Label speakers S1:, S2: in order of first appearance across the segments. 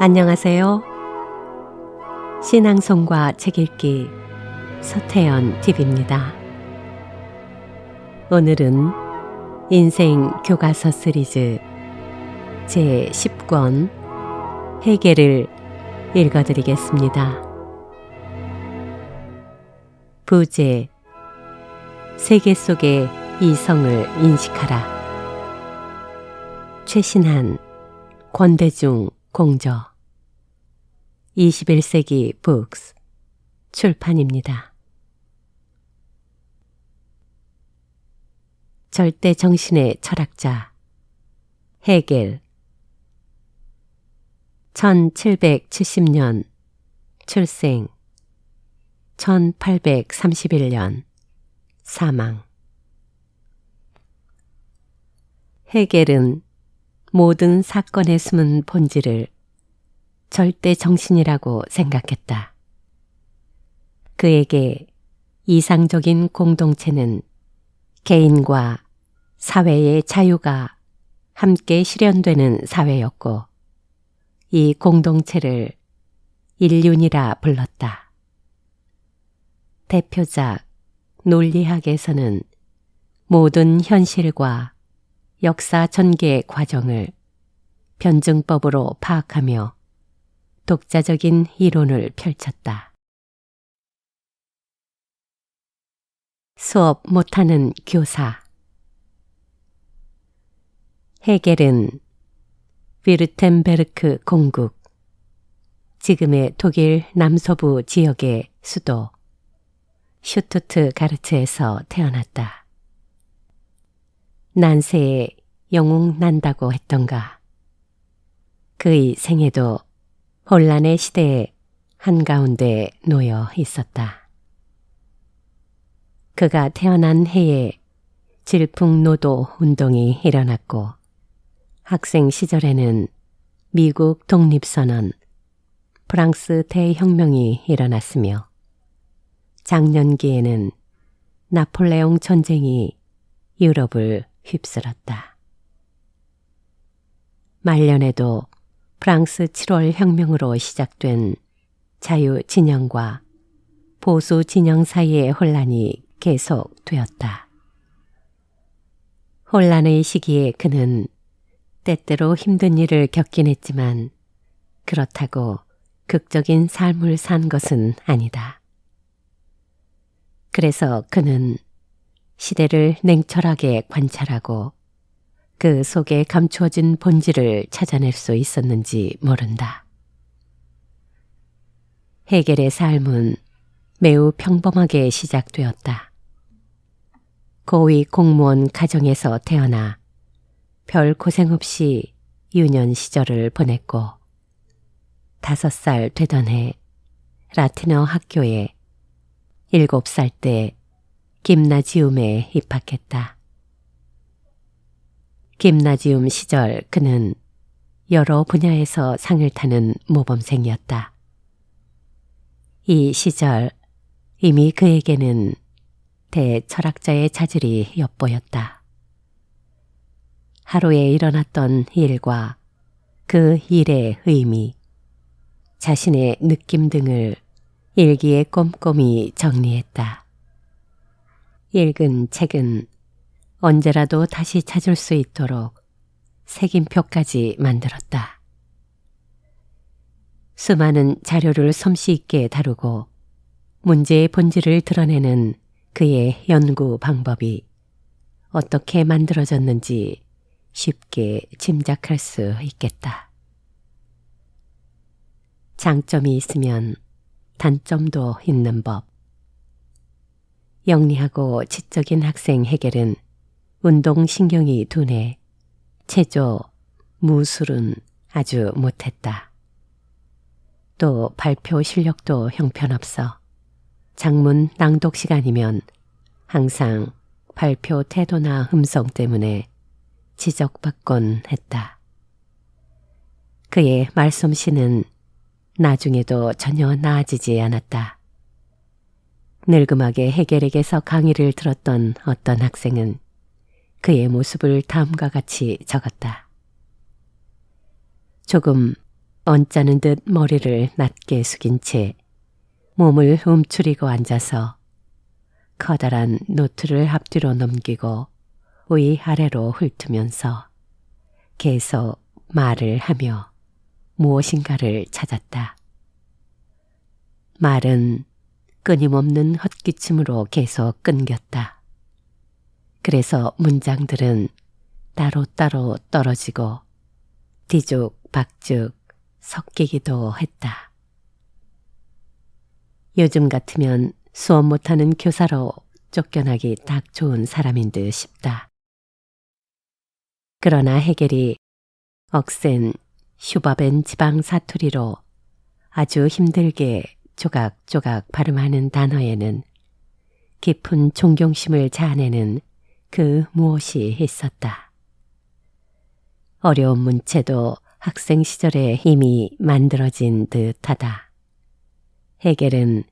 S1: 안녕하세요. 신앙송과 책 읽기 서태연 TV입니다. 오늘은 인생 교과서 시리즈 제10권 해겔을 읽어드리겠습니다. 부제 세계 속의 이성을 인식하라. 최신한 권대중 공저 21세기 북스 출판입니다. 절대 정신의 철학자 해겔 1770년 출생 1831년 사망. 해겔은 모든 사건에 숨은 본질을 절대 정신이라고 생각했다. 그에게 이상적인 공동체는 개인과 사회의 자유가 함께 실현되는 사회였고, 이 공동체를 인륜이라 불렀다. 대표작 논리학에서는 모든 현실과 역사 전개의 과정을 변증법으로 파악하며 독자적인 이론을 펼쳤다. 수업 못하는 교사. 해겔은 위르템베르크 공국, 지금의 독일 남서부 지역의 수도 슈투트가르트에서 태어났다. 난세에 영웅 난다고 했던가. 그의 생애도 혼란의 시대에 한가운데 놓여 있었다. 그가 태어난 해에 질풍노도 운동이 일어났고, 학생 시절에는 미국 독립선언, 프랑스 대혁명이 일어났으며, 장년기에는 나폴레옹 전쟁이 유럽을 휩쓸었다. 말년에도 프랑스 7월 혁명으로 시작된 자유 진영과 보수 진영 사이의 혼란이 계속되었다. 혼란의 시기에 그는 때때로 힘든 일을 겪긴 했지만 그렇다고 극적인 삶을 산 것은 아니다. 그래서 그는 시대를 냉철하게 관찰하고 그 속에 감추어진 본질을 찾아낼 수 있었는지 모른다. 해겔의 삶은 매우 평범하게 시작되었다. 고위 공무원 가정에서 태어나 별 고생 없이 유년 시절을 보냈고, 5살 되던 해 라틴어 학교에 7살 때 김나지움에 입학했다. 김나지움 시절 그는 여러 분야에서 상을 타는 모범생이었다. 이 시절 이미 그에게는 대철학자의 자질이 엿보였다. 하루에 일어났던 일과 그 일의 의미, 자신의 느낌 등을 일기에 꼼꼼히 정리했다. 읽은 책은 언제라도 다시 찾을 수 있도록 색임표까지 만들었다. 수많은 자료를 솜씨 있게 다루고 문제의 본질을 드러내는 그의 연구 방법이 어떻게 만들어졌는지 쉽게 짐작할 수 있겠다. 장점이 있으면 단점도 있는 법. 영리하고 지적인 학생 해겔은 운동신경이 둔해 체조, 무술은 아주 못했다. 또 발표 실력도 형편없어 장문 낭독 시간이면 항상 발표 태도나 음성 때문에 지적받곤 했다. 그의 말솜씨는 나중에도 전혀 나아지지 않았다. 늙음하게 해겔에게서 강의를 들었던 어떤 학생은 그의 모습을 다음과 같이 적었다. 조금 언짢은 듯 머리를 낮게 숙인 채 몸을 움츠리고 앉아서 커다란 노트를 앞뒤로 넘기고 위 아래로 훑으면서 계속 말을 하며 무엇인가를 찾았다. 말은 끊임없는 헛기침으로 계속 끊겼다. 그래서 문장들은 따로따로 떨어지고 뒤죽박죽 섞이기도 했다. 요즘 같으면 수업 못하는 교사로 쫓겨나기 딱 좋은 사람인 듯 싶다. 그러나 해겔이 억센 슈바벤 지방 사투리로 아주 힘들게 조각조각 발음하는 단어에는 깊은 존경심을 자아내는 그 무엇이 있었다. 어려운 문체도 학생 시절에 이미 만들어진 듯하다. 해겔은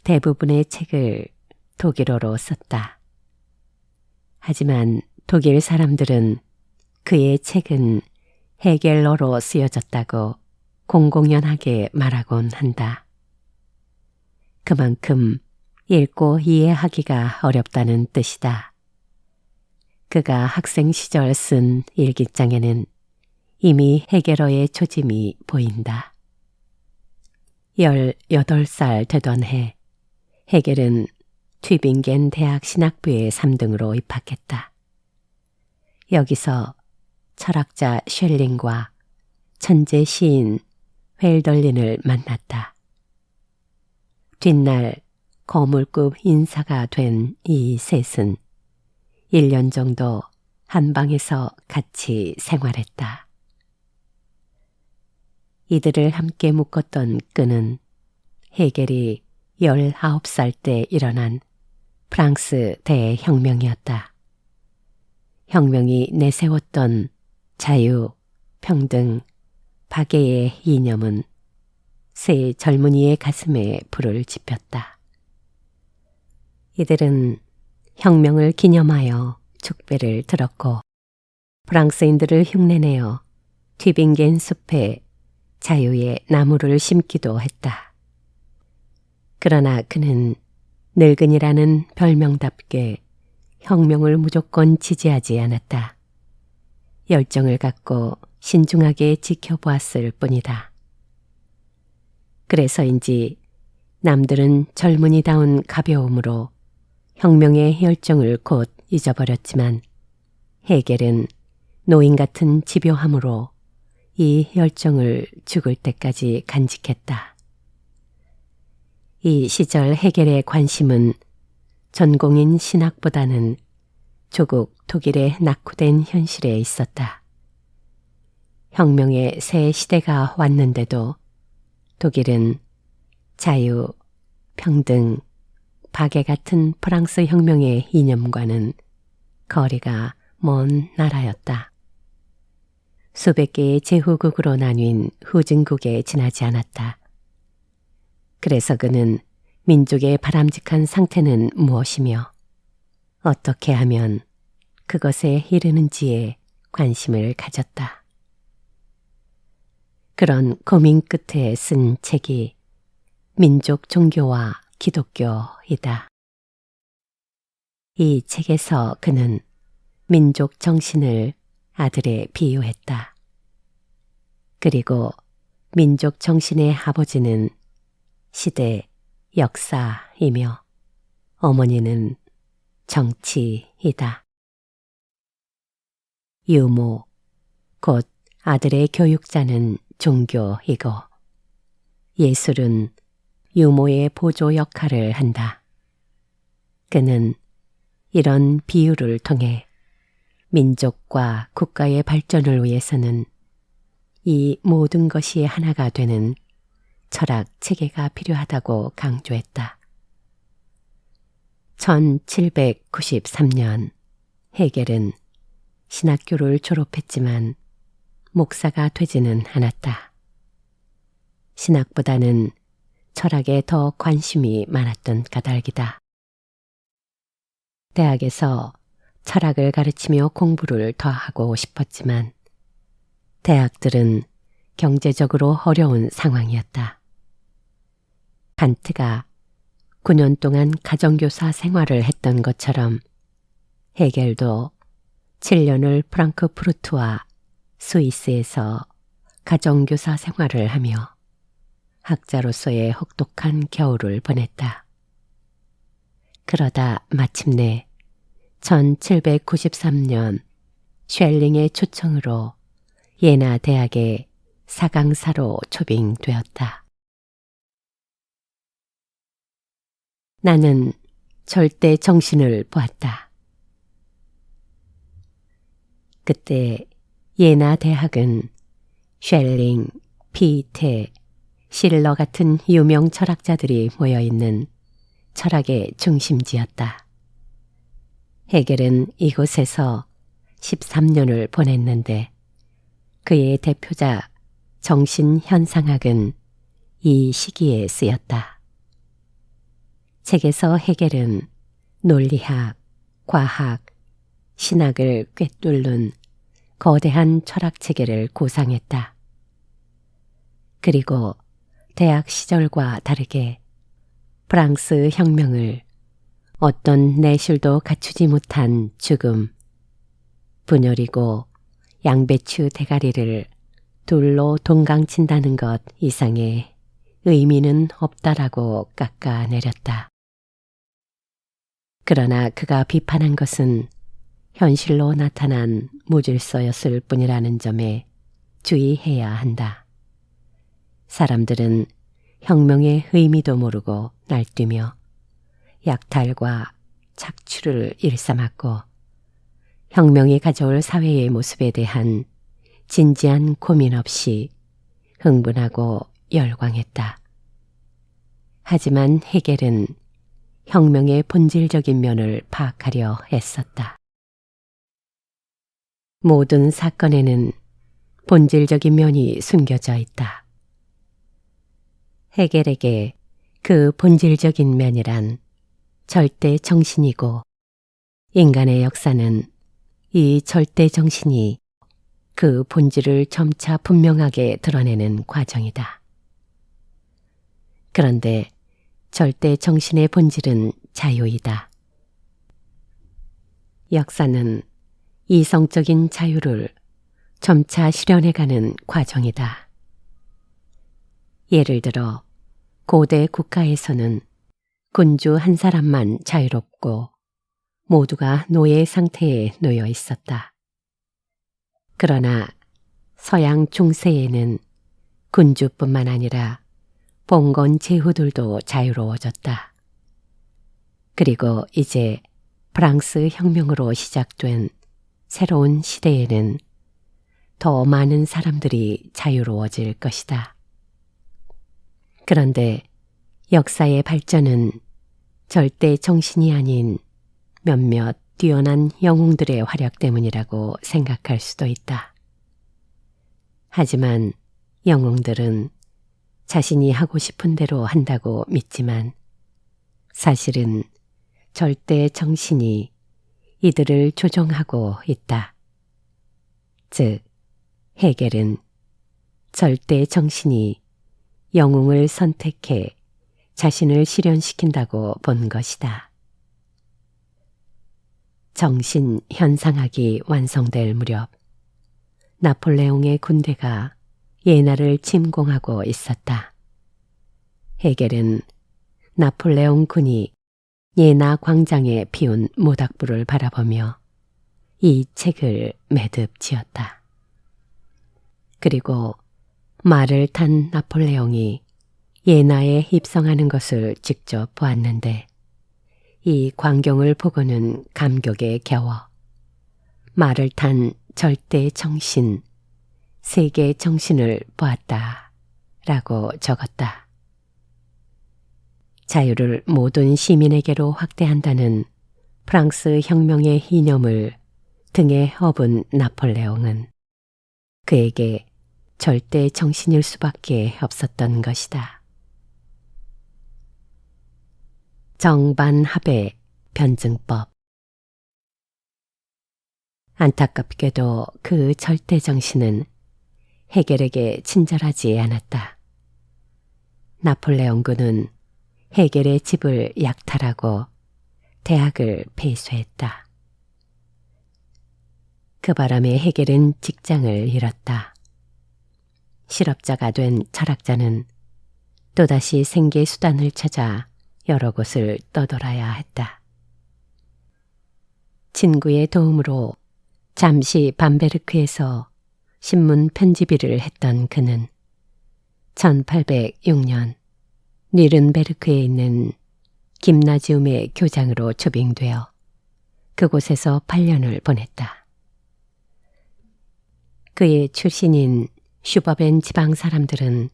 S1: 대부분의 책을 독일어로 썼다. 하지만 독일 사람들은 그의 책은 해겔어로 쓰여졌다고 공공연하게 말하곤 한다. 그만큼 읽고 이해하기가 어렵다는 뜻이다. 그가 학생 시절 쓴 일기장에는 이미 해겔어의 초짐이 보인다. 18살 되던 해, 해겔은 튜빙겐 대학 신학부에 3등으로 입학했다. 여기서 철학자 쉘링과 천재 시인 헬덜린을 만났다. 뒷날 거물급 인사가 된 이 셋은 1년 정도 한 방에서 같이 생활했다. 이들을 함께 묶었던 끈은 해겔이 19살 때 일어난 프랑스 대혁명이었다. 혁명이 내세웠던 자유, 평등, 박애의 이념은 세 젊은이의 가슴에 불을 지폈다. 이들은 혁명을 기념하여 축배를 들었고 프랑스인들을 흉내내어 튜빙겐 숲에 자유의 나무를 심기도 했다. 그러나 그는 늙은이라는 별명답게 혁명을 무조건 지지하지 않았다. 열정을 갖고 신중하게 지켜보았을 뿐이다. 그래서인지 남들은 젊은이다운 가벼움으로 혁명의 열정을 곧 잊어버렸지만 해겔은 노인 같은 집요함으로 이 열정을 죽을 때까지 간직했다. 이 시절 해겔의 관심은 전공인 신학보다는 조국 독일의 낙후된 현실에 있었다. 혁명의 새 시대가 왔는데도 독일은 자유, 평등, 박애 같은 프랑스 혁명의 이념과는 거리가 먼 나라였다. 수백 개의 제후국으로 나뉜 후진국에 지나지 않았다. 그래서 그는 민족의 바람직한 상태는 무엇이며 어떻게 하면 그것에 이르는지에 관심을 가졌다. 그런 고민 끝에 쓴 책이 민족 종교와 기독교이다. 이 책에서 그는 민족 정신을 아들에 비유했다. 그리고 민족 정신의 아버지는 시대, 역사이며 어머니는 정치이다. 유모, 곧 아들의 교육자는 종교이고 예술은 유모의 보조 역할을 한다. 그는 이런 비유를 통해 민족과 국가의 발전을 위해서는 이 모든 것이 하나가 되는 철학 체계가 필요하다고 강조했다. 1793년 해겔은 신학교를 졸업했지만 목사가 되지는 않았다. 신학보다는 철학에 더 관심이 많았던 까닭이다. 대학에서 철학을 가르치며 공부를 더 하고 싶었지만 대학들은 경제적으로 어려운 상황이었다. 칸트가 9년 동안 가정교사 생활을 했던 것처럼 헤겔도 7년을 프랑크푸르트와 스위스에서 가정교사 생활을 하며 학자로서의 혹독한 겨울을 보냈다. 그러다 마침내 1793년 쉘링의 초청으로 예나 대학의 사강사로 초빙되었다. 나는 절대 정신을 보았다. 그때 예나 대학은 쉘링, 피테, 실러 같은 유명 철학자들이 모여있는 철학의 중심지였다. 헤겔은 이곳에서 13년을 보냈는데 그의 대표자 정신현상학은 이 시기에 쓰였다. 책에서 헤겔은 논리학, 과학, 신학을 꿰뚫는 거대한 철학 체계를 구상했다. 그리고 대학 시절과 다르게 프랑스 혁명을 어떤 내실도 갖추지 못한 죽음, 분열이고 양배추 대가리를 둘로 동강친다는 것 이상의 의미는 없다라고 깎아내렸다. 그러나 그가 비판한 것은 현실로 나타난 무질서였을 뿐이라는 점에 주의해야 한다. 사람들은 혁명의 의미도 모르고 날뛰며 약탈과 착취를 일삼았고 혁명이 가져올 사회의 모습에 대한 진지한 고민 없이 흥분하고 열광했다. 하지만 헤겔은 혁명의 본질적인 면을 파악하려 애썼다. 모든 사건에는 본질적인 면이 숨겨져 있다. 헤겔에게 그 본질적인 면이란 절대 정신이고 인간의 역사는 이 절대 정신이 그 본질을 점차 분명하게 드러내는 과정이다. 그런데 절대 정신의 본질은 자유이다. 역사는 이성적인 자유를 점차 실현해가는 과정이다. 예를 들어 고대 국가에서는 군주 한 사람만 자유롭고 모두가 노예 상태에 놓여 있었다. 그러나 서양 중세에는 군주뿐만 아니라 봉건 제후들도 자유로워졌다. 그리고 이제 프랑스 혁명으로 시작된 새로운 시대에는 더 많은 사람들이 자유로워질 것이다. 그런데 역사의 발전은 절대 정신이 아닌 몇몇 뛰어난 영웅들의 활약 때문이라고 생각할 수도 있다. 하지만 영웅들은 자신이 하고 싶은 대로 한다고 믿지만 사실은 절대 정신이 이들을 조종하고 있다. 즉, 헤겔은 절대 정신이 영웅을 선택해 자신을 실현시킨다고 본 것이다. 정신 현상학이 완성될 무렵 나폴레옹의 군대가 예나를 침공하고 있었다. 헤겔은 나폴레옹 군이 예나 광장에 피운 모닥불을 바라보며 이 책을 매듭 지었다. 그리고 말을 탄 나폴레옹이 예나에 입성하는 것을 직접 보았는데 이 광경을 보고는 감격에 겨워 말을 탄 절대 정신, 세계 정신을 보았다 라고 적었다. 자유를 모든 시민에게로 확대한다는 프랑스 혁명의 이념을 등에 업은 나폴레옹은 그에게 절대 정신일 수밖에 없었던 것이다. 정반합의 변증법. 안타깝게도 그 절대 정신은 헤겔에게 친절하지 않았다. 나폴레옹군은 헤겔의 집을 약탈하고 대학을 폐쇄했다. 그 바람에 헤겔은 직장을 잃었다. 실업자가 된 철학자는 또다시 생계 수단을 찾아 여러 곳을 떠돌아야 했다. 친구의 도움으로 잠시 밤베르크에서 신문 편집일을 했던 그는 1806년 뉘른베르크에 있는 김나지움의 교장으로 초빙되어 그곳에서 8년을 보냈다. 그의 출신인 슈버벤 지방 사람들은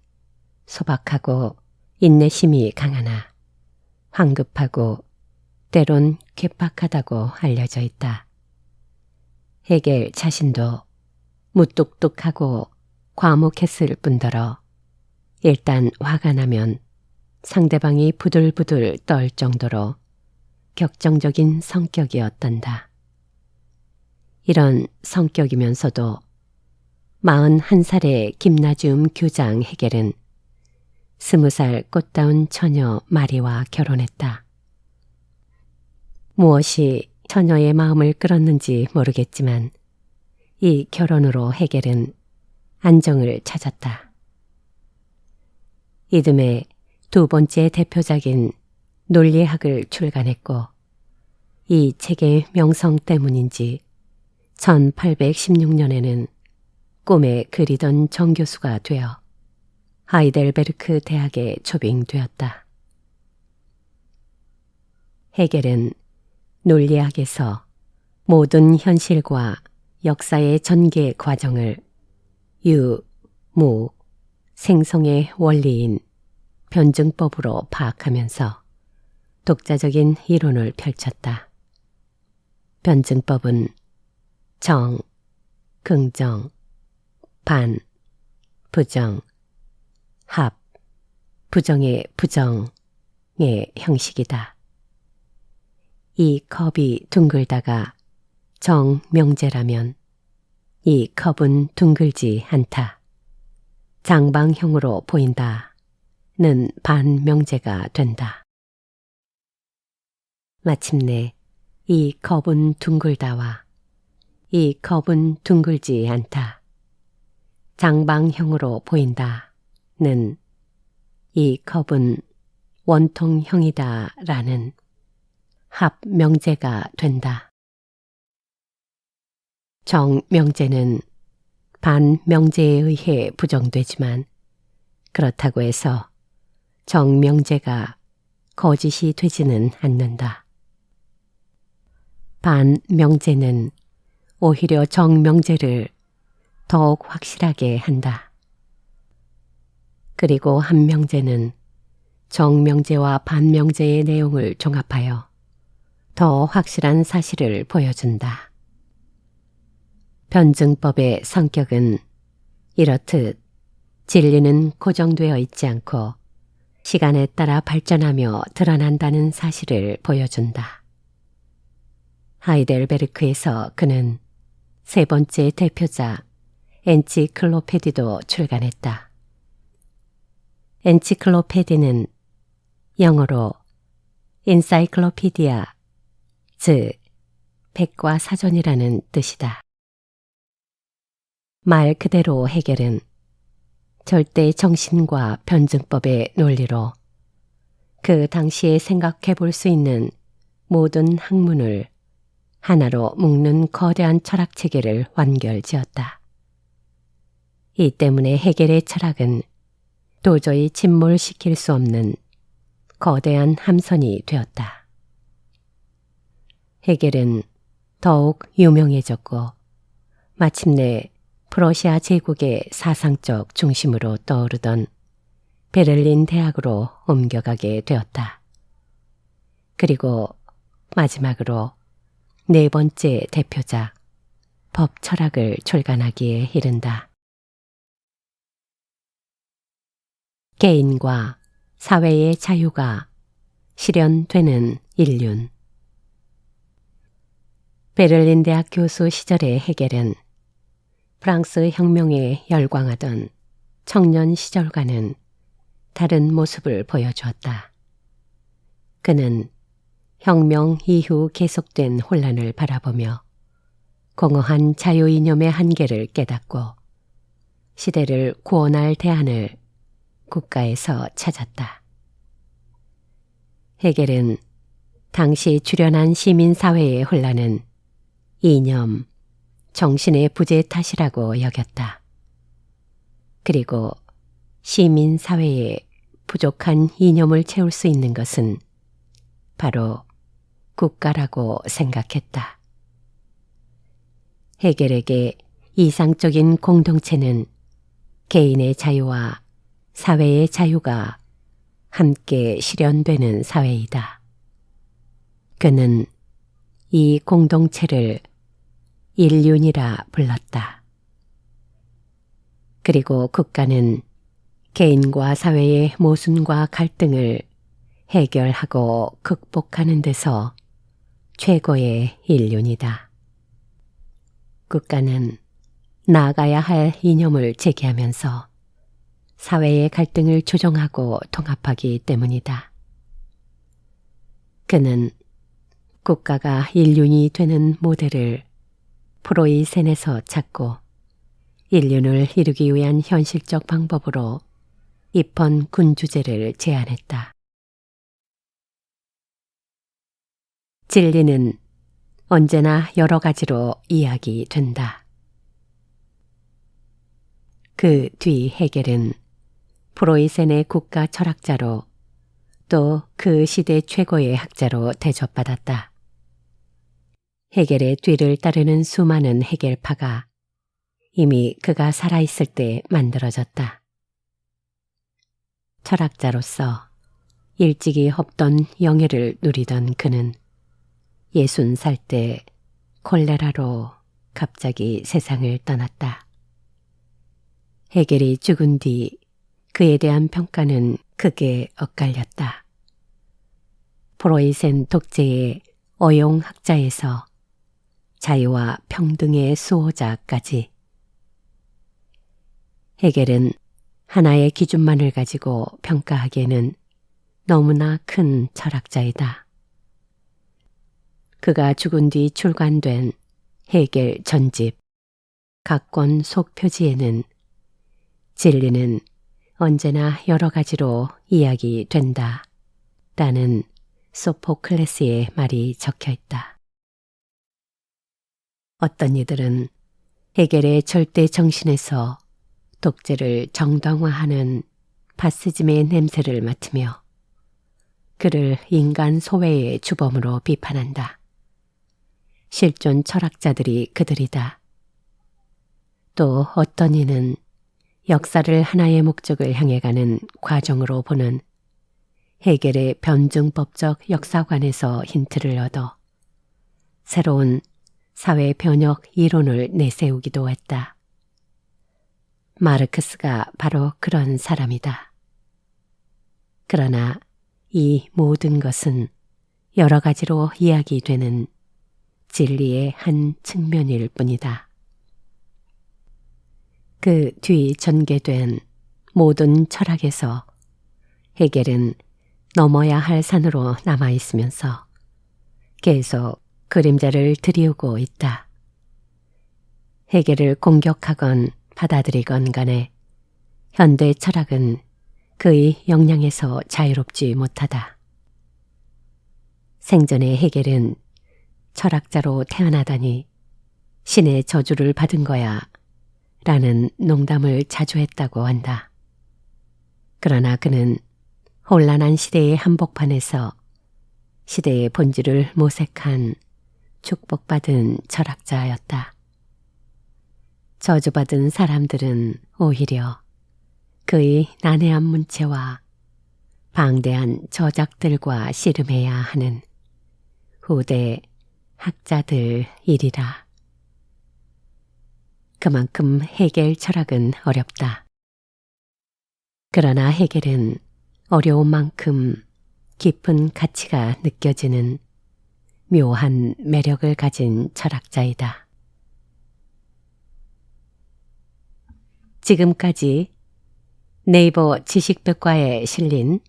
S1: 소박하고 인내심이 강하나 황급하고 때론 괴팍하다고 알려져 있다. 헤겔 자신도 무뚝뚝하고 과묵했을 뿐더러 일단 화가 나면 상대방이 부들부들 떨 정도로 격정적인 성격이었단다. 이런 성격이면서도 41살의 김나지움 교장 헤겔은 20살 꽃다운 처녀 마리와 결혼했다. 무엇이 처녀의 마음을 끌었는지 모르겠지만 이 결혼으로 헤겔은 안정을 찾았다. 이듬해 두 번째 대표작인 논리학을 출간했고 이 책의 명성 때문인지 1816년에는 꿈에 그리던 정교수가 되어 하이델베르크 대학에 초빙되었다. 헤겔은 논리학에서 모든 현실과 역사의 전개 과정을 유, 무, 생성의 원리인 변증법으로 파악하면서 독자적인 이론을 펼쳤다. 변증법은 정, 긍정, 반, 부정, 합, 부정의 부정의 형식이다. 이 컵이 둥글다가 정명제라면 이 컵은 둥글지 않다. 장방형으로 보인다는 반명제가 된다. 마침내 이 컵은 둥글다와 이 컵은 둥글지 않다. 장방형으로 보인다는 이 컵은 원통형이다 라는 합명제가 된다. 정명제는 반명제에 의해 부정되지만 그렇다고 해서 정명제가 거짓이 되지는 않는다. 반명제는 오히려 정명제를 더욱 확실하게 한다. 그리고 한명제는 정명제와 반명제의 내용을 종합하여 더 확실한 사실을 보여준다. 변증법의 성격은 이렇듯 진리는 고정되어 있지 않고 시간에 따라 발전하며 드러난다는 사실을 보여준다. 하이델베르크에서 그는 세 번째 대표작 엔치클로페디도 출간했다. 엔치클로페디는 영어로 인사이클로피디아, 즉 백과 사전이라는 뜻이다. 말 그대로 헤겔은 절대 정신과 변증법의 논리로 그 당시에 생각해 볼 수 있는 모든 학문을 하나로 묶는 거대한 철학 체계를 완결지었다. 이 때문에 헤겔의 철학은 도저히 침몰시킬 수 없는 거대한 함선이 되었다. 헤겔은 더욱 유명해졌고 마침내 프러시아 제국의 사상적 중심으로 떠오르던 베를린 대학으로 옮겨가게 되었다. 그리고 마지막으로 네 번째 대표작 법철학을 출간하기에 이른다. 개인과 사회의 자유가 실현되는 인륜. 베를린 대학 교수 시절의 헤겔은 프랑스 혁명에 열광하던 청년 시절과는 다른 모습을 보여주었다. 그는 혁명 이후 계속된 혼란을 바라보며 공허한 자유이념의 한계를 깨닫고 시대를 구원할 대안을 국가에서 찾았다. 헤겔은 당시 주련한 시민사회의 혼란은 이념, 정신의 부재 탓이라고 여겼다. 그리고 시민사회의 부족한 이념을 채울 수 있는 것은 바로 국가라고 생각했다. 헤겔에게 이상적인 공동체는 개인의 자유와 사회의 자유가 함께 실현되는 사회이다. 그는 이 공동체를 인륜이라 불렀다. 그리고 국가는 개인과 사회의 모순과 갈등을 해결하고 극복하는 데서 최고의 인륜이다. 국가는 나아가야 할 이념을 제기하면서 사회의 갈등을 조정하고 통합하기 때문이다. 그는 국가가 인륜이 되는 모델을 프로이센에서 찾고 인륜을 이루기 위한 현실적 방법으로 입헌 군주제를 제안했다. 진리는 언제나 여러 가지로 이야기된다. 그 뒤 헤겔은 프로이센의 국가 철학자로 또 그 시대 최고의 학자로 대접받았다. 헤겔의 뒤를 따르는 수많은 헤겔파가 이미 그가 살아있을 때 만들어졌다. 철학자로서 일찍이 없던 영예를 누리던 그는 60살 때 콜레라로 갑자기 세상을 떠났다. 헤겔이 죽은 뒤 그에 대한 평가는 크게 엇갈렸다. 프로이센 독재의 어용학자에서 자유와 평등의 수호자까지 헤겔은 하나의 기준만을 가지고 평가하기에는 너무나 큰 철학자이다. 그가 죽은 뒤 출간된 헤겔 전집 각권 속표지에는 진리는 언제나 여러 가지로 이야기된다 라는 소포클레스의 말이 적혀 있다. 어떤 이들은 헤겔의 절대 정신에서 독재를 정당화하는 파시즘의 냄새를 맡으며 그를 인간 소외의 주범으로 비판한다. 실존 철학자들이 그들이다. 또 어떤 이는 역사를 하나의 목적을 향해 가는 과정으로 보는 헤겔의 변증법적 역사관에서 힌트를 얻어 새로운 사회 변혁 이론을 내세우기도 했다. 마르크스가 바로 그런 사람이다. 그러나 이 모든 것은 여러 가지로 이야기되는 진리의 한 측면일 뿐이다. 그 뒤 전개된 모든 철학에서 헤겔은 넘어야 할 산으로 남아있으면서 계속 그림자를 들이우고 있다. 헤겔을 공격하건 받아들이건 간에 현대 철학은 그의 영향에서 자유롭지 못하다. 생전에 헤겔은 철학자로 태어나다니 신의 저주를 받은 거야 라는 농담을 자주 했다고 한다. 그러나 그는 혼란한 시대의 한복판에서 시대의 본질을 모색한 축복받은 철학자였다. 저주받은 사람들은 오히려 그의 난해한 문체와 방대한 저작들과 씨름해야 하는 후대 학자들이리라. 그만큼 헤겔 철학은 어렵다. 그러나 헤겔은 어려운 만큼 깊은 가치가 느껴지는 묘한 매력을 가진 철학자이다. 지금까지 네이버 지식백과에 실린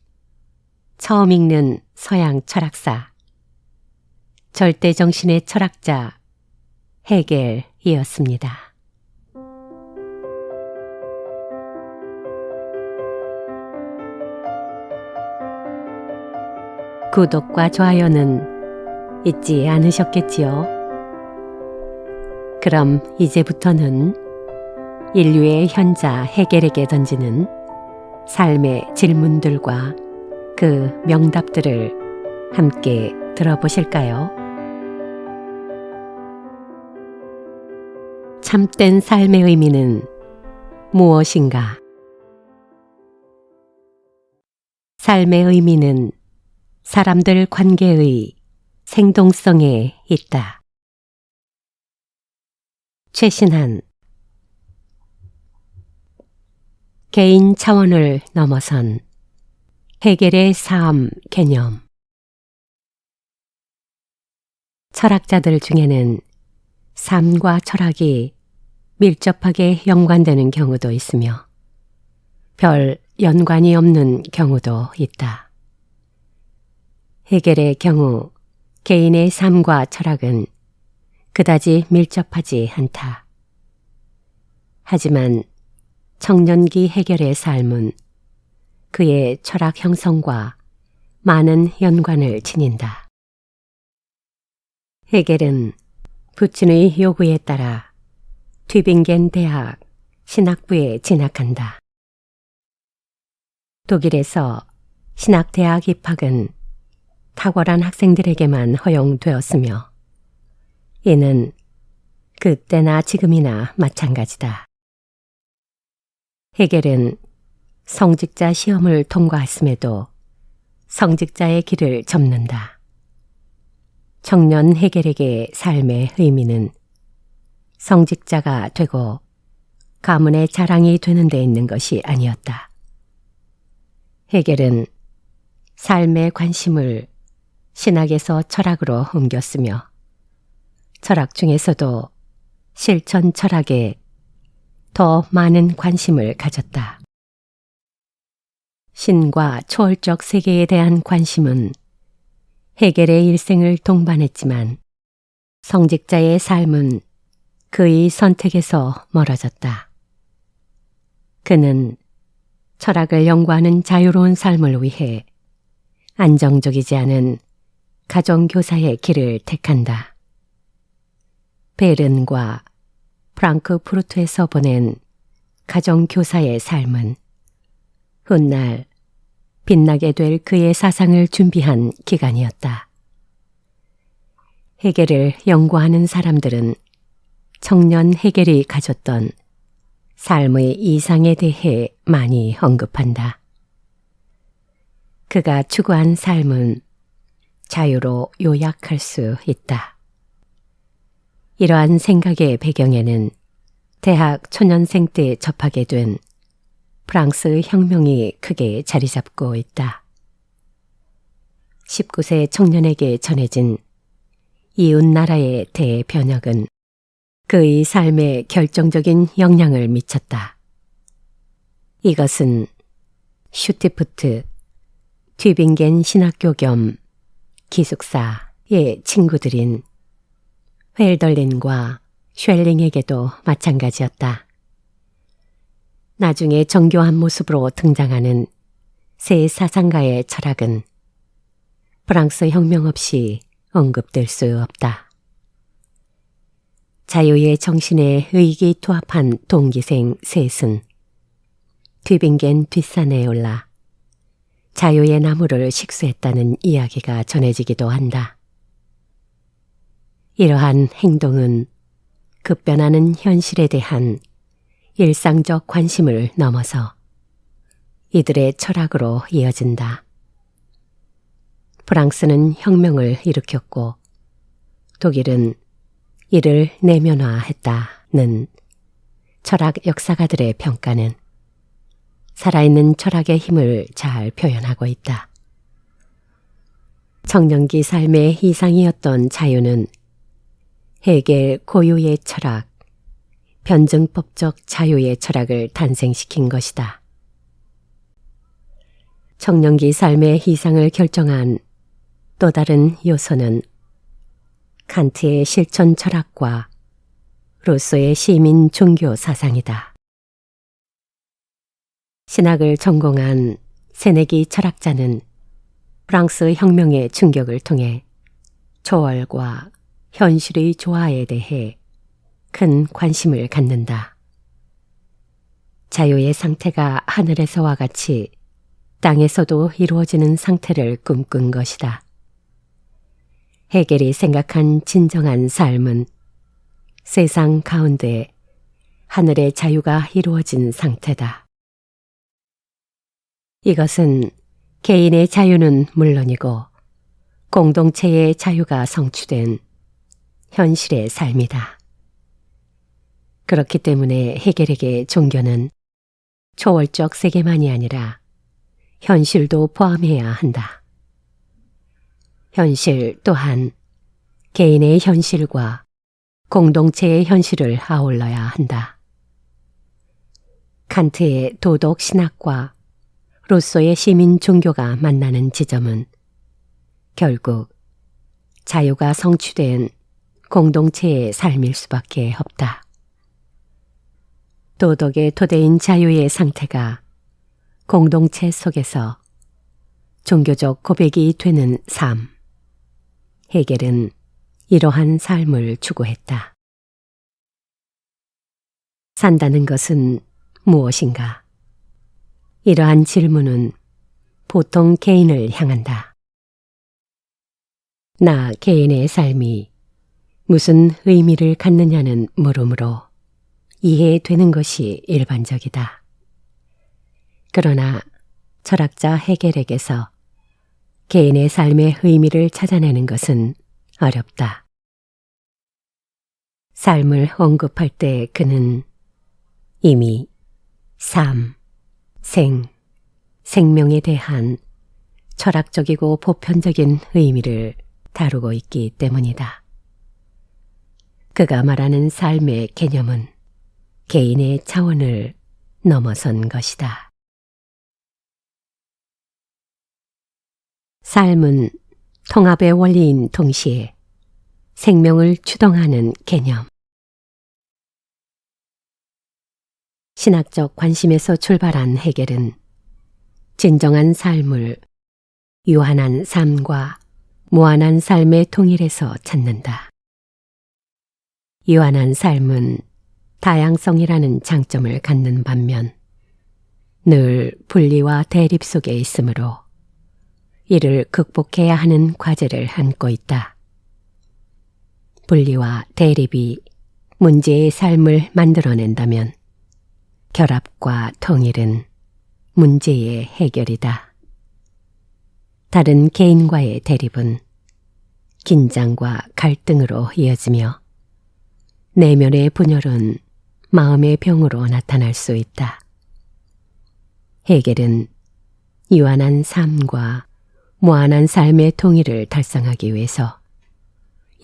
S1: 처음 읽는 서양 철학사 절대정신의 철학자 헤겔이었습니다. 구독과 좋아요는 잊지 않으셨겠지요? 그럼 이제부터는 인류의 현자 헤겔에게 던지는 삶의 질문들과 그 명답들을 함께 들어보실까요? 참된 삶의 의미는 무엇인가? 삶의 의미는 사람들 관계의 생동성에 있다. 최신한 개인 차원을 넘어선 헤겔의 삶 개념. 철학자들 중에는 삶과 철학이 밀접하게 연관되는 경우도 있으며 별 연관이 없는 경우도 있다. 헤겔의 경우 개인의 삶과 철학은 그다지 밀접하지 않다. 하지만 청년기 헤겔의 삶은 그의 철학 형성과 많은 연관을 지닌다. 헤겔은 부친의 요구에 따라 튜빙겐 대학 신학부에 진학한다. 독일에서 신학대학 입학은 탁월한 학생들에게만 허용되었으며 이는 그때나 지금이나 마찬가지다. 헤겔은 성직자 시험을 통과했음에도 성직자의 길을 접는다. 청년 헤겔에게 삶의 의미는 성직자가 되고 가문의 자랑이 되는 데 있는 것이 아니었다. 헤겔은 삶의 관심을 신학에서 철학으로 옮겼으며 철학 중에서도 실천 철학에 더 많은 관심을 가졌다. 신과 초월적 세계에 대한 관심은 헤겔의 일생을 동반했지만 성직자의 삶은 그의 선택에서 멀어졌다. 그는 철학을 연구하는 자유로운 삶을 위해 안정적이지 않은 가정교사의 길을 택한다. 베른과 프랑크푸르트에서 보낸 가정교사의 삶은 훗날 빛나게 될 그의 사상을 준비한 기간이었다. 헤겔을 연구하는 사람들은 청년 헤겔이 가졌던 삶의 이상에 대해 많이 언급한다. 그가 추구한 삶은 자유로 요약할 수 있다. 이러한 생각의 배경에는 대학 초년생 때 접하게 된 프랑스 혁명이 크게 자리 잡고 있다. 19세 청년에게 전해진 이웃나라의 대변혁은 그의 삶에 결정적인 영향을 미쳤다. 이것은 슈티프트, 튜빙겐 신학교 겸 기숙사의 친구들인 헬덜린과 쉘링에게도 마찬가지였다. 나중에 정교한 모습으로 등장하는 새 사상가의 철학은 프랑스 혁명 없이 언급될 수 없다. 자유의 정신에 의기투합한 동기생 셋은 튜빙겐 뒷산에 올라 자유의 나무를 식수했다는 이야기가 전해지기도 한다. 이러한 행동은 급변하는 현실에 대한 일상적 관심을 넘어서 이들의 철학으로 이어진다. 프랑스는 혁명을 일으켰고 독일은 이를 내면화했다는 철학 역사가들의 평가는 살아있는 철학의 힘을 잘 표현하고 있다. 청년기 삶의 이상이었던 자유는 헤겔 고유의 철학, 변증법적 자유의 철학을 탄생시킨 것이다. 청년기 삶의 희상을 결정한 또 다른 요소는 칸트의 실천 철학과 루소의 시민 종교 사상이다. 신학을 전공한 세네기 철학자는 프랑스 혁명의 충격을 통해 초월과 현실의 조화에 대해 큰 관심을 갖는다. 자유의 상태가 하늘에서와 같이 땅에서도 이루어지는 상태를 꿈꾼 것이다. 헤겔이 생각한 진정한 삶은 세상 가운데 하늘의 자유가 이루어진 상태다. 이것은 개인의 자유는 물론이고 공동체의 자유가 성취된 현실의 삶이다. 그렇기 때문에 헤겔에게 종교는 초월적 세계만이 아니라 현실도 포함해야 한다. 현실 또한 개인의 현실과 공동체의 현실을 아울러야 한다. 칸트의 도덕 신학과 루소의 시민 종교가 만나는 지점은 결국 자유가 성취된 공동체의 삶일 수밖에 없다. 도덕의 토대인 자유의 상태가 공동체 속에서 종교적 고백이 되는 삶. 헤겔은 이러한 삶을 추구했다. 산다는 것은 무엇인가? 이러한 질문은 보통 개인을 향한다. 나 개인의 삶이 무슨 의미를 갖느냐는 물음으로 이해되는 것이 일반적이다. 그러나 철학자 헤겔에게서 개인의 삶의 의미를 찾아내는 것은 어렵다. 삶을 언급할 때 그는 이미 삶, 생명에 대한 철학적이고 보편적인 의미를 다루고 있기 때문이다. 그가 말하는 삶의 개념은 개인의 차원을 넘어선 것이다. 삶은 통합의 원리인 동시에 생명을 추동하는 개념. 신학적 관심에서 출발한 헤겔은 진정한 삶을 유한한 삶과 무한한 삶의 통일에서 찾는다. 유한한 삶은 다양성이라는 장점을 갖는 반면 늘 분리와 대립 속에 있으므로 이를 극복해야 하는 과제를 안고 있다. 분리와 대립이 문제의 삶을 만들어낸다면 결합과 통일은 문제의 해결이다. 다른 개인과의 대립은 긴장과 갈등으로 이어지며 내면의 분열은 마음의 병으로 나타날 수 있다. 헤겔은 유한한 삶과 무한한 삶의 통일을 달성하기 위해서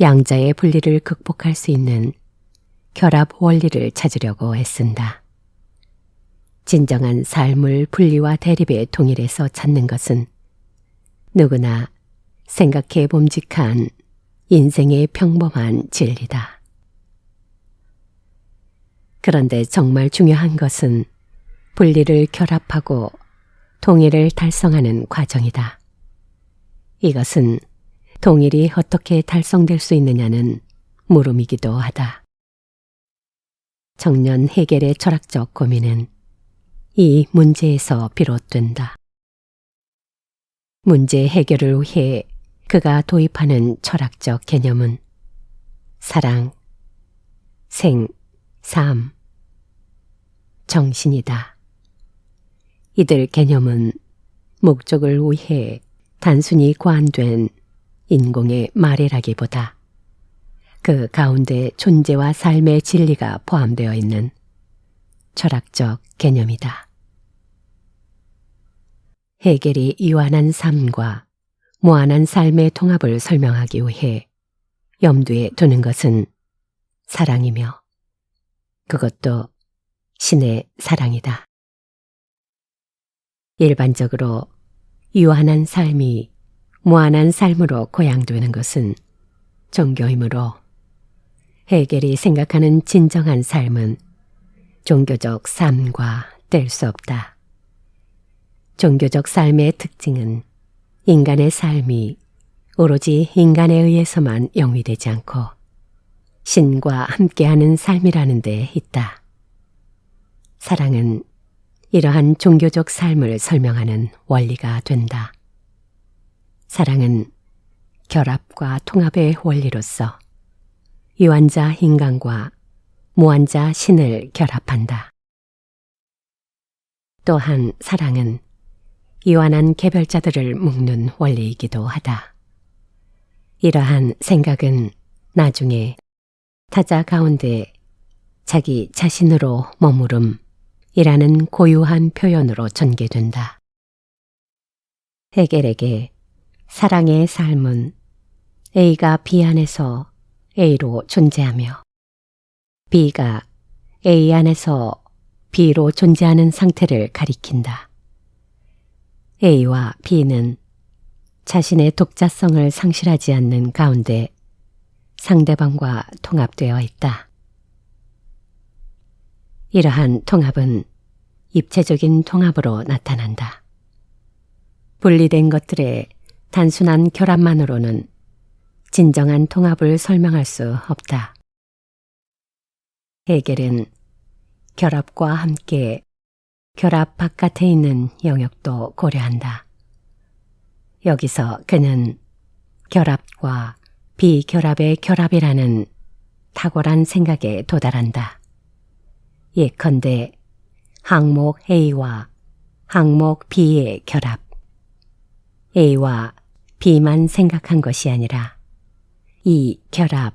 S1: 양자의 분리를 극복할 수 있는 결합 원리를 찾으려고 애쓴다. 진정한 삶을 분리와 대립의 통일에서 찾는 것은 누구나 생각해 봄직한 인생의 평범한 진리다. 그런데 정말 중요한 것은 분리를 결합하고 통일을 달성하는 과정이다. 이것은 통일이 어떻게 달성될 수 있느냐는 물음이기도 하다. 청년 헤겔의 철학적 고민은 이 문제에서 비롯된다. 문제 해결을 위해 그가 도입하는 철학적 개념은 사랑, 삶, 정신이다. 이들 개념은 목적을 위해 단순히 고안된 인공의 말이라기보다 그 가운데 존재와 삶의 진리가 포함되어 있는 철학적 개념이다. 헤겔이 유한한 삶과 무한한 삶의 통합을 설명하기 위해 염두에 두는 것은 사랑이며 그것도 신의 사랑이다. 일반적으로 유한한 삶이 무한한 삶으로 고양되는 것은 종교이므로 헤겔이 생각하는 진정한 삶은 종교적 삶과 뗄 수 없다. 종교적 삶의 특징은 인간의 삶이 오로지 인간에 의해서만 영위되지 않고 신과 함께하는 삶이라는 데 있다. 사랑은 이러한 종교적 삶을 설명하는 원리가 된다. 사랑은 결합과 통합의 원리로서 유한자 인간과 무한자 신을 결합한다. 또한 사랑은 유한한 개별자들을 묶는 원리이기도 하다. 이러한 생각은 나중에 타자 가운데 자기 자신으로 머무름이라는 고유한 표현으로 전개된다. 헤겔에게 사랑의 삶은 A가 B 안에서 A로 존재하며 B가 A 안에서 B로 존재하는 상태를 가리킨다. A와 B는 자신의 독자성을 상실하지 않는 가운데 상대방과 통합되어 있다. 이러한 통합은 입체적인 통합으로 나타난다. 분리된 것들의 단순한 결합만으로는 진정한 통합을 설명할 수 없다. 헤겔은 결합과 함께 결합 바깥에 있는 영역도 고려한다. 여기서 그는 결합과 비결합의 결합이라는 탁월한 생각에 도달한다. 예컨대 항목 A와 항목 B의 결합, A와 B만 생각한 것이 아니라 이 결합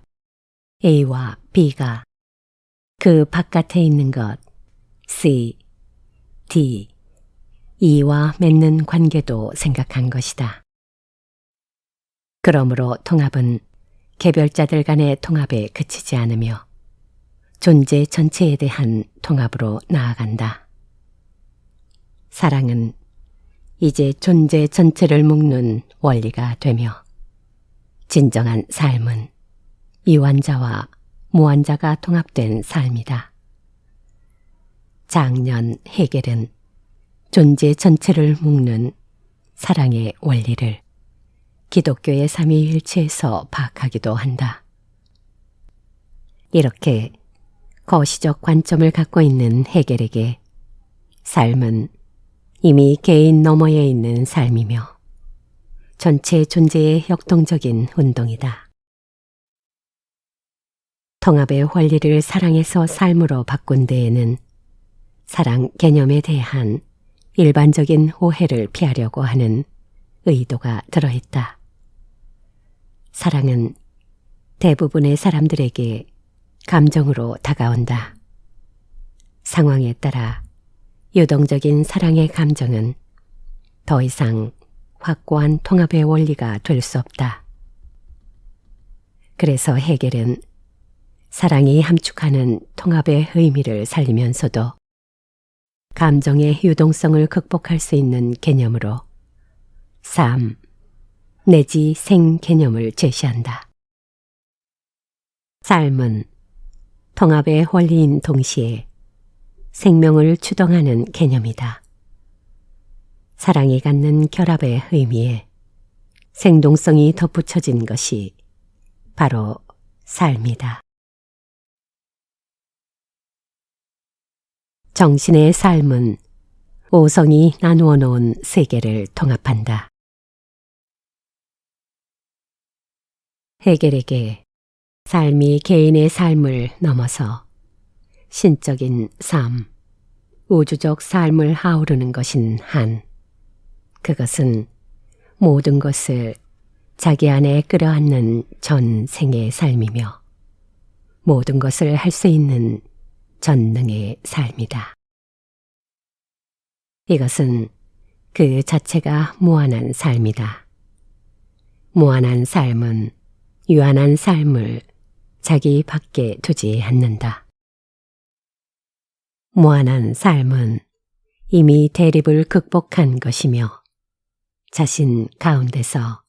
S1: A와 B가 그 바깥에 있는 것 C, D, E와 맺는 관계도 생각한 것이다. 그러므로 통합은 개별자들 간의 통합에 그치지 않으며 존재 전체에 대한 통합으로 나아간다. 사랑은 이제 존재 전체를 묶는 원리가 되며 진정한 삶은 유한자와 무한자가 통합된 삶이다. 장년 헤겔은 존재 전체를 묶는 사랑의 원리를 기독교의 삼위일체에서 파악하기도 한다. 이렇게 거시적 관점을 갖고 있는 헤겔에게 삶은 이미 개인 너머에 있는 삶이며 전체 존재의 역동적인 운동이다. 통합의 원리를 사랑에서 삶으로 바꾼 데에는 사랑 개념에 대한 일반적인 오해를 피하려고 하는 의도가 들어있다. 사랑은 대부분의 사람들에게 감정으로 다가온다. 상황에 따라 유동적인 사랑의 감정은 더 이상 확고한 통합의 원리가 될 수 없다. 그래서 헤겔은 사랑이 함축하는 통합의 의미를 살리면서도 감정의 유동성을 극복할 수 있는 개념으로 삶 내지 생 개념을 제시한다. 삶은 통합의 원리인 동시에 생명을 추동하는 개념이다. 사랑이 갖는 결합의 의미에 생동성이 덧붙여진 것이 바로 삶이다. 정신의 삶은 오성이 나누어 놓은 세계를 통합한다. 헤겔에게 삶이 개인의 삶을 넘어서 신적인 삶, 우주적 삶을 아우르는 것인 한, 그것은 모든 것을 자기 안에 끌어안는 전생의 삶이며 모든 것을 할 수 있는 전능의 삶이다. 이것은 그 자체가 무한한 삶이다. 무한한 삶은 유한한 삶을 자기 밖에 두지 않는다. 무한한 삶은 이미 대립을 극복한 것이며 자신 가운데서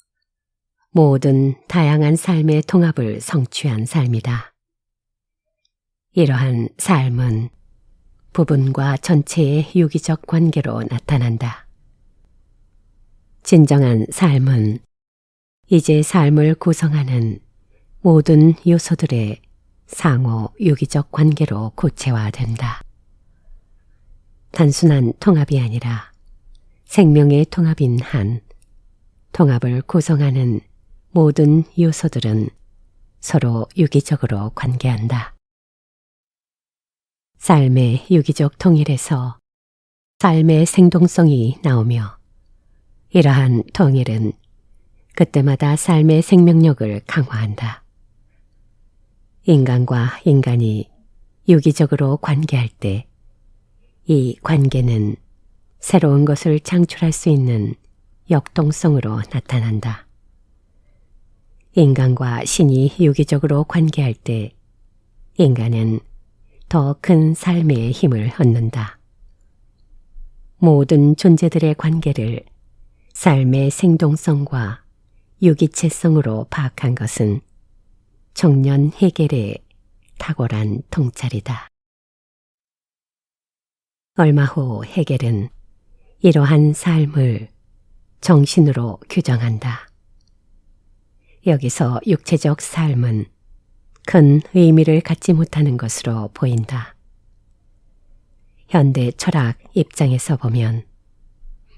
S1: 모든 다양한 삶의 통합을 성취한 삶이다. 이러한 삶은 부분과 전체의 유기적 관계로 나타난다. 진정한 삶은 이제 삶을 구성하는 모든 요소들의 상호 유기적 관계로 구체화된다. 단순한 통합이 아니라 생명의 통합인 한 통합을 구성하는 모든 요소들은 서로 유기적으로 관계한다. 삶의 유기적 통일에서 삶의 생동성이 나오며 이러한 통일은 그때마다 삶의 생명력을 강화한다. 인간과 인간이 유기적으로 관계할 때 이 관계는 새로운 것을 창출할 수 있는 역동성으로 나타난다. 인간과 신이 유기적으로 관계할 때 인간은 더 큰 삶의 힘을 얻는다. 모든 존재들의 관계를 삶의 생동성과 유기체성으로 파악한 것은 청년 헤겔의 탁월한 통찰이다. 얼마 후 헤겔은 이러한 삶을 정신으로 규정한다. 여기서 육체적 삶은 큰 의미를 갖지 못하는 것으로 보인다. 현대 철학 입장에서 보면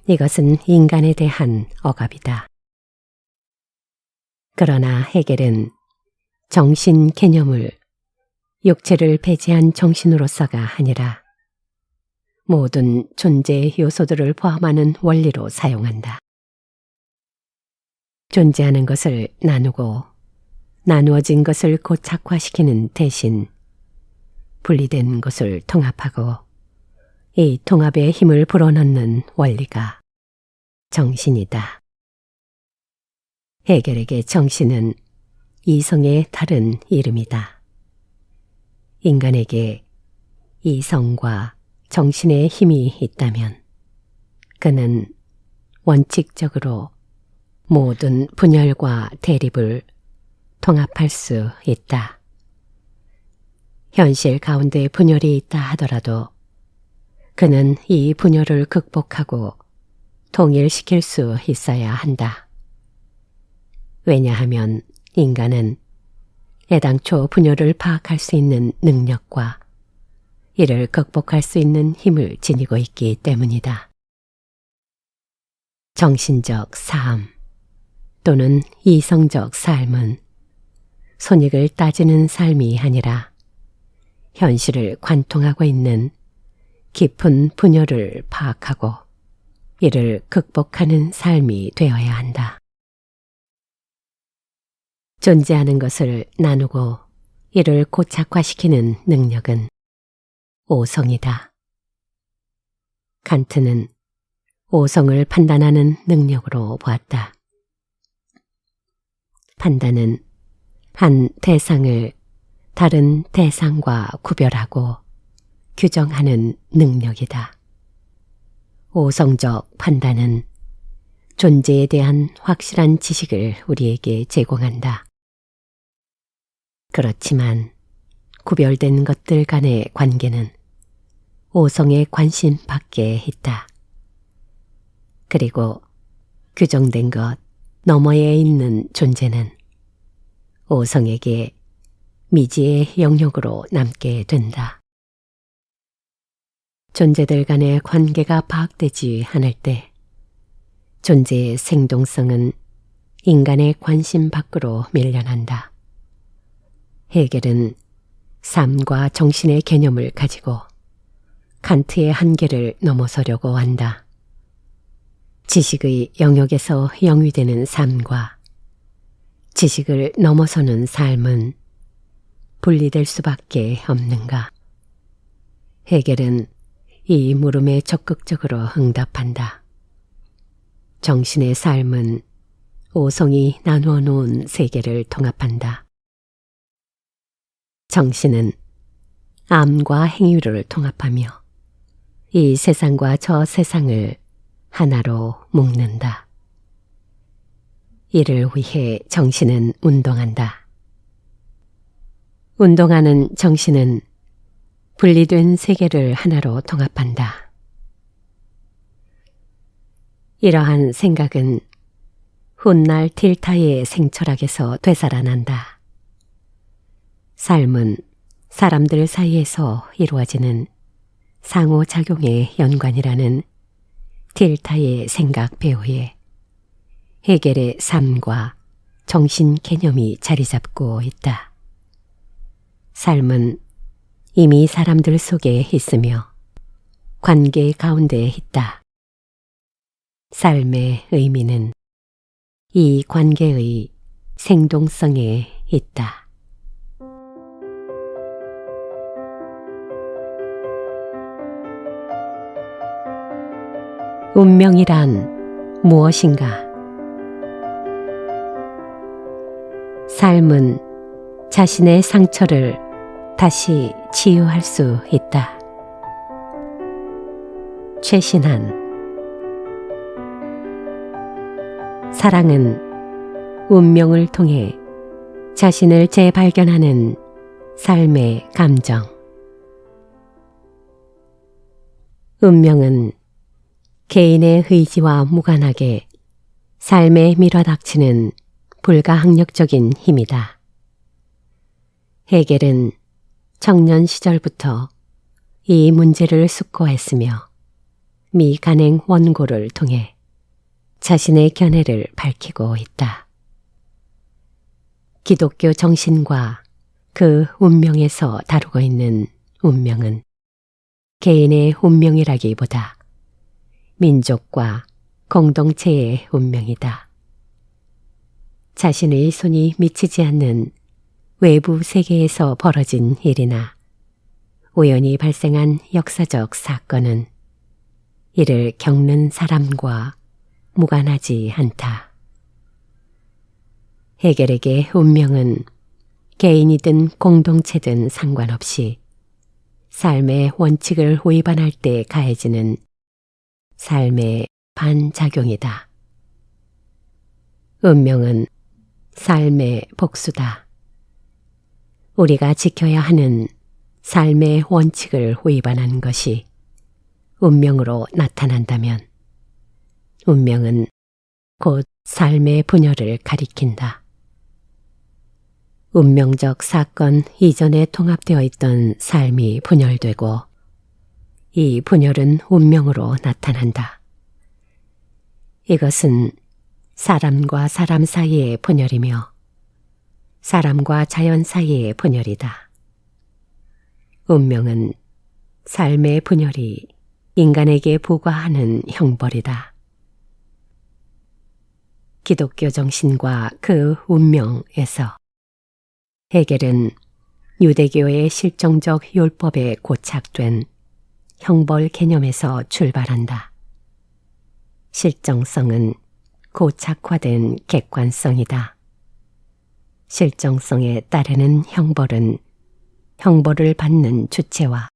S1: 이것은 인간에 대한 억압이다. 그러나 헤겔은 정신 개념을 육체를 배제한 정신으로서가 아니라 모든 존재의 요소들을 포함하는 원리로 사용한다. 존재하는 것을 나누고 나누어진 것을 고착화시키는 대신 분리된 것을 통합하고 이 통합의 힘을 불어넣는 원리가 정신이다. 헤겔에게 정신은 이성의 다른 이름이다. 인간에게 이성과 정신의 힘이 있다면 그는 원칙적으로 모든 분열과 대립을 통합할 수 있다. 현실 가운데 분열이 있다 하더라도 그는 이 분열을 극복하고 통일시킬 수 있어야 한다. 왜냐하면 인간은 애당초 분열을 파악할 수 있는 능력과 이를 극복할 수 있는 힘을 지니고 있기 때문이다. 정신적 삶 또는 이성적 삶은 손익을 따지는 삶이 아니라 현실을 관통하고 있는 깊은 분열을 파악하고 이를 극복하는 삶이 되어야 한다. 존재하는 것을 나누고 이를 고착화시키는 능력은 오성이다. 칸트는 오성을 판단하는 능력으로 보았다. 판단은 한 대상을 다른 대상과 구별하고 규정하는 능력이다. 오성적 판단은 존재에 대한 확실한 지식을 우리에게 제공한다. 그렇지만 구별된 것들 간의 관계는 오성의 관심 밖에 있다. 그리고 규정된 것 너머에 있는 존재는 오성에게 미지의 영역으로 남게 된다. 존재들 간의 관계가 파악되지 않을 때 존재의 생동성은 인간의 관심 밖으로 밀려난다. 헤겔은 삶과 정신의 개념을 가지고 칸트의 한계를 넘어서려고 한다. 지식의 영역에서 영위되는 삶과 지식을 넘어서는 삶은 분리될 수밖에 없는가? 헤겔은 이 물음에 적극적으로 응답한다. 정신의 삶은 오성이 나누어 놓은 세계를 통합한다. 정신은 암과 행위를 통합하며 이 세상과 저 세상을 하나로 묶는다. 이를 위해 정신은 운동한다. 운동하는 정신은 분리된 세계를 하나로 통합한다. 이러한 생각은 훗날 틸타의 생철학에서 되살아난다. 삶은 사람들 사이에서 이루어지는 상호작용의 연관이라는 틸타의 생각 배후에 헤겔의 삶과 정신 개념이 자리 잡고 있다. 삶은 이미 사람들 속에 있으며 관계 가운데 있다. 삶의 의미는 이 관계의 생동성에 있다. 운명이란 무엇인가? 삶은 자신의 상처를 다시 치유할 수 있다. 최신한 사랑은 운명을 통해 자신을 재발견하는 삶의 감정. 운명은 개인의 의지와 무관하게 삶에 밀어닥치는 불가항력적인 힘이다. 헤겔은 청년 시절부터 이 문제를 숙고했으며 미간행 원고를 통해 자신의 견해를 밝히고 있다. 기독교 정신과 그 운명에서 다루고 있는 운명은 개인의 운명이라기보다 민족과 공동체의 운명이다. 자신의 손이 미치지 않는 외부 세계에서 벌어진 일이나 우연히 발생한 역사적 사건은 이를 겪는 사람과 무관하지 않다. 헤겔에게 운명은 개인이든 공동체든 상관없이 삶의 원칙을 위반할 때 가해지는 삶의 반작용이다. 운명은 삶의 복수다. 우리가 지켜야 하는 삶의 원칙을 위반한 것이 운명으로 나타난다면 운명은 곧 삶의 분열을 가리킨다. 운명적 사건 이전에 통합되어 있던 삶이 분열되고 이 분열은 운명으로 나타난다. 이것은 사람과 사람 사이의 분열이며 사람과 자연 사이의 분열이다. 운명은 삶의 분열이 인간에게 부과하는 형벌이다. 기독교 정신과 그 운명에서 헤겔은 유대교의 실정적 율법에 고착된 형벌 개념에서 출발한다. 실정성은 고착화된 객관성이다. 실정성에 따르는 형벌은 형벌을 받는 주체와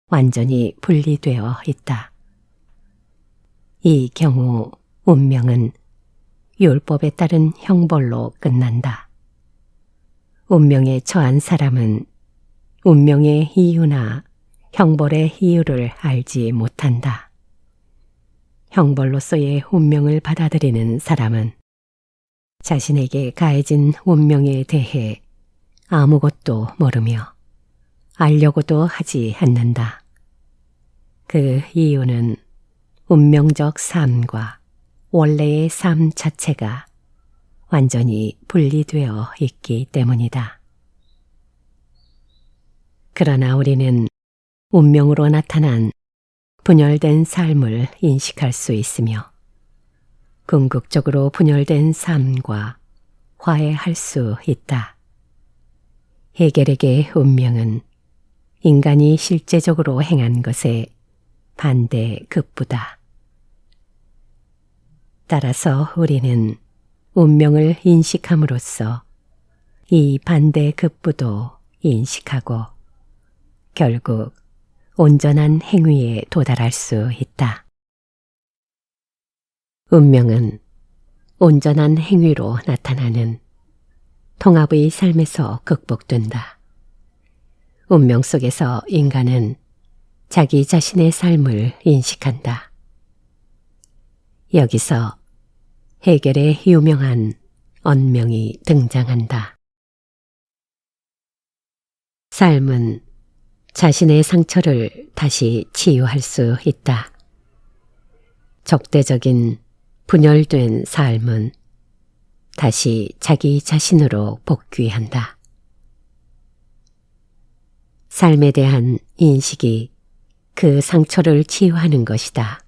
S1: 완전히 분리되어 있다. 이 경우 운명은 율법에 따른 형벌로 끝난다. 운명에 처한 사람은 운명의 이유나 형벌의 이유를 알지 못한다. 형벌로서의 운명을 받아들이는 사람은 자신에게 가해진 운명에 대해 아무것도 모르며 알려고도 하지 않는다. 그 이유는 운명적 삶과 원래의 삶 자체가 완전히 분리되어 있기 때문이다. 그러나 우리는 운명으로 나타난 분열된 삶을 인식할 수 있으며 궁극적으로 분열된 삶과 화해할 수 있다. 헤겔에게 운명은 인간이 실제적으로 행한 것의 반대 급부다. 따라서 우리는 운명을 인식함으로써 이 반대 급부도 인식하고 결국 온전한 행위에 도달할 수 있다. 운명은 온전한 행위로 나타나는 통합의 삶에서 극복된다. 운명 속에서 인간은 자기 자신의 삶을 인식한다. 여기서 헤겔의 유명한 언명이 등장한다. 삶은 자신의 상처를 다시 치유할 수 있다. 적대적인 분열된 삶은 다시 자기 자신으로 복귀한다. 삶에 대한 인식이 그 상처를 치유하는 것이다.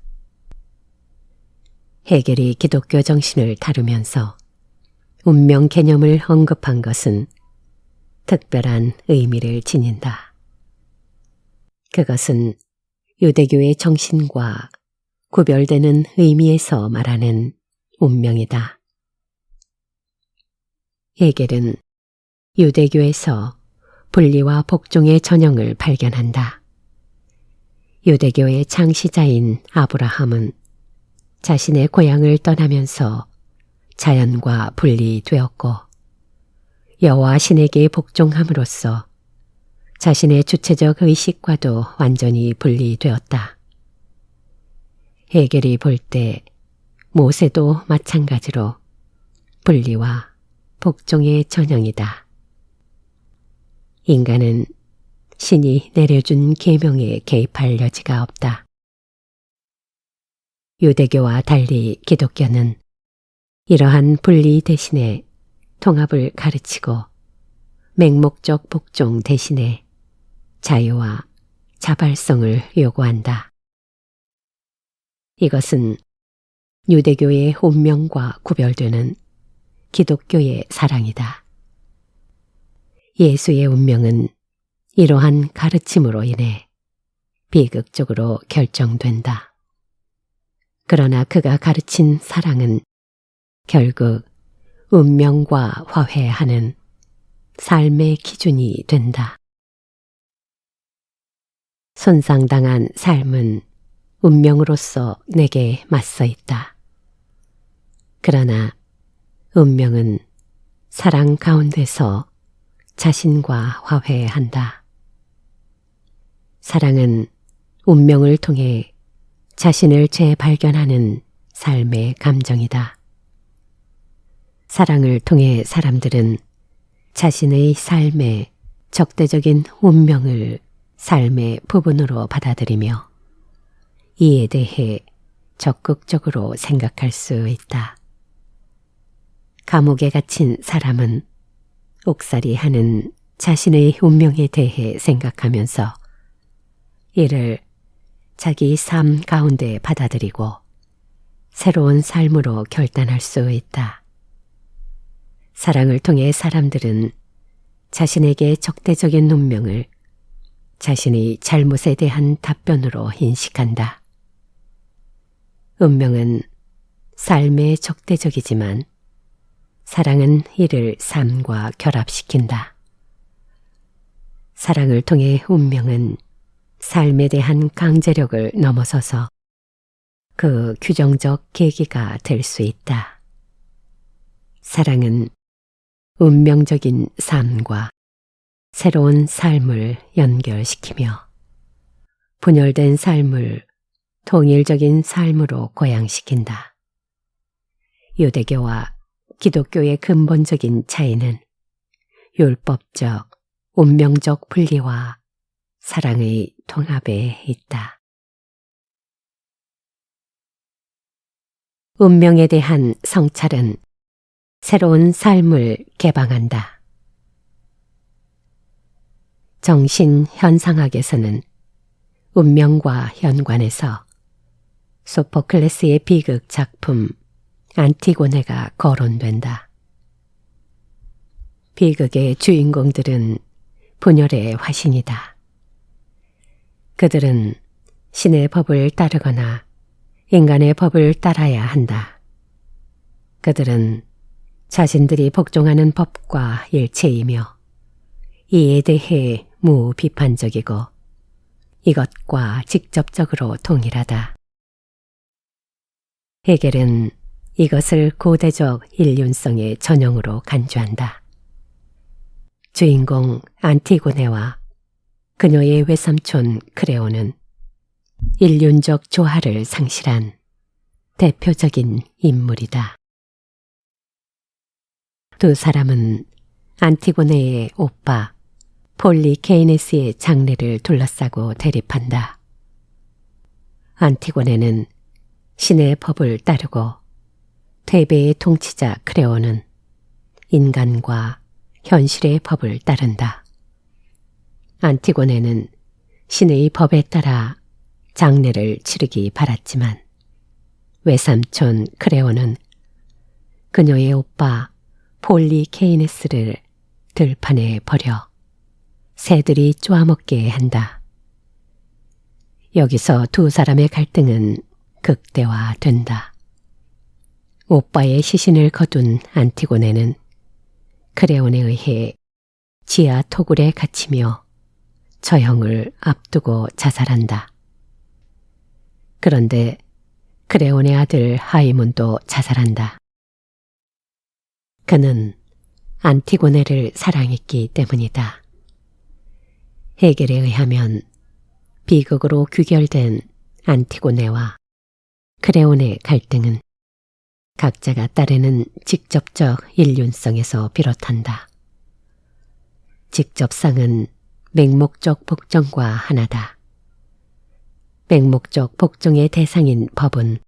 S1: 헤겔이 기독교 정신을 다루면서 운명 개념을 언급한 것은 특별한 의미를 지닌다. 그것은 유대교의 정신과 구별되는 의미에서 말하는 운명이다. 헤겔은 유대교에서 분리와 복종의 전형을 발견한다. 유대교의 창시자인 아브라함은 자신의 고향을 떠나면서 자연과 분리되었고 여호와 신에게 복종함으로써 자신의 주체적 의식과도 완전히 분리되었다. 헤겔이 볼 때 모세도 마찬가지로 분리와 복종의 전형이다. 인간은 신이 내려준 계명에 개입할 여지가 없다. 유대교와 달리 기독교는 이러한 분리 대신에 통합을 가르치고 맹목적 복종 대신에 자유와 자발성을 요구한다. 이것은 유대교의 운명과 구별되는 기독교의 사랑이다. 예수의 운명은 이러한 가르침으로 인해 비극적으로 결정된다. 그러나 그가 가르친 사랑은 결국 운명과 화해하는 삶의 기준이 된다. 손상당한 삶은 운명으로서 내게 맞서 있다. 그러나 운명은 사랑 가운데서 자신과 화해한다. 사랑은 운명을 통해 자신을 재발견하는 삶의 감정이다. 사랑을 통해 사람들은 자신의 삶의 적대적인 운명을 삶의 부분으로 받아들이며 이에 대해 적극적으로 생각할 수 있다. 감옥에 갇힌 사람은 옥살이하는 자신의 운명에 대해 생각하면서 이를 자기 삶 가운데 받아들이고 새로운 삶으로 결단할 수 있다. 사랑을 통해 사람들은 자신에게 적대적인 운명을 자신의 잘못에 대한 답변으로 인식한다. 운명은 삶에 적대적이지만 사랑은 이를 삶과 결합시킨다. 사랑을 통해 운명은 삶에 대한 강제력을 넘어서서 그 규정적 계기가 될 수 있다. 사랑은 운명적인 삶과 새로운 삶을 연결시키며 분열된 삶을 통일적인 삶으로 고양시킨다. 유대교와 기독교의 근본적인 차이는 율법적, 운명적 분리와 사랑의 통합에 있다. 운명에 대한 성찰은 새로운 삶을 개방한다. 정신현상학에서는 운명과 연관해서 소포클레스의 비극 작품 안티고네가 거론된다. 비극의 주인공들은 분열의 화신이다. 그들은 신의 법을 따르거나 인간의 법을 따라야 한다. 그들은 자신들이 복종하는 법과 일체이며 이에 대해 무비판적이고 이것과 직접적으로 동일하다. 헤겔은 이것을 고대적 인륜성의 전형으로 간주한다. 주인공 안티고네와 그녀의 외삼촌 크레오는 인륜적 조화를 상실한 대표적인 인물이다. 두 사람은 안티고네의 오빠 폴리케이네스의 장래를 둘러싸고 대립한다. 안티고네는 신의 법을 따르고 테베의 통치자 크레오는 인간과 현실의 법을 따른다. 안티고네는 신의 법에 따라 장례를 치르기 바랐지만 외삼촌 크레오는 그녀의 오빠 폴리케이네스를 들판에 버려 새들이 쪼아먹게 한다. 여기서 두 사람의 갈등은 극대화된다. 오빠의 시신을 거둔 안티고네는 크레온에 의해 지하 토굴에 갇히며 처형을 앞두고 자살한다. 그런데 크레온의 아들 하이몬도 자살한다. 그는 안티고네를 사랑했기 때문이다. 헤겔에 의하면 비극으로 귀결된 안티고네와 크레온의 갈등은 각자가 따르는 직접적 인륜성에서 비롯한다. 직접상은 맹목적 복종과 하나다. 맹목적 복종의 대상인 법은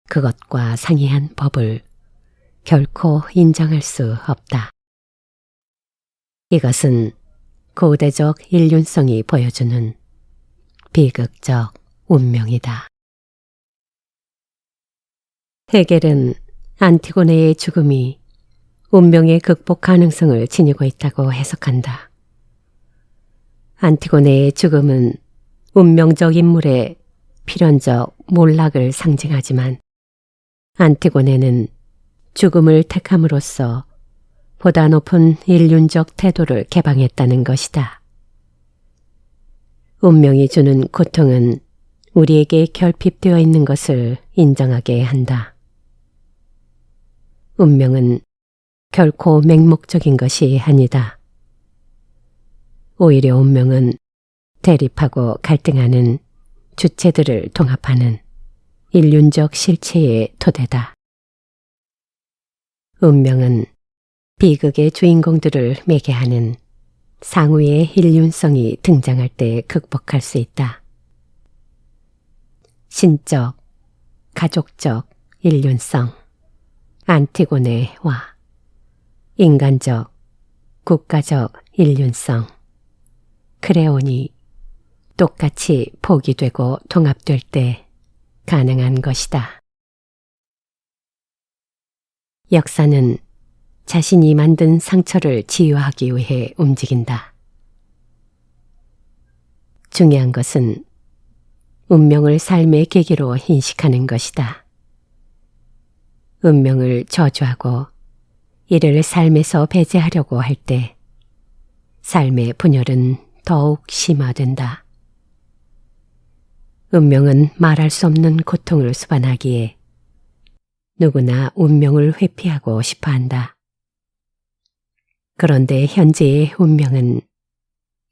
S1: 그것과 상이한 법을 결코 인정할 수 없다. 이것은 고대적 인륜성이 보여주는 비극적 운명이다. 헤겔은 안티고네의 죽음이 운명의 극복 가능성을 지니고 있다고 해석한다. 안티고네의 죽음은 운명적 인물의 필연적 몰락을 상징하지만 안티고네는 죽음을 택함으로써 보다 높은 인륜적 태도를 개방했다는 것이다. 운명이 주는 고통은 우리에게 결핍되어 있는 것을 인정하게 한다. 운명은 결코 맹목적인 것이 아니다. 오히려 운명은 대립하고 갈등하는 주체들을 통합하는 인륜적 실체의 토대다. 운명은 비극의 주인공들을 매개하는 상위의 인륜성이 등장할 때 극복할 수 있다. 신적, 가족적 인륜성, 안티고네와 인간적, 국가적 인륜성, 크레온이 똑같이 포기되고 통합될 때 가능한 것이다. 역사는 자신이 만든 상처를 치유하기 위해 움직인다. 중요한 것은 운명을 삶의 계기로 인식하는 것이다. 운명을 저주하고 이를 삶에서 배제하려고 할 때 삶의 분열은 더욱 심화된다. 운명은 말할 수 없는 고통을 수반하기에 누구나 운명을 회피하고 싶어 한다. 그런데 현재의 운명은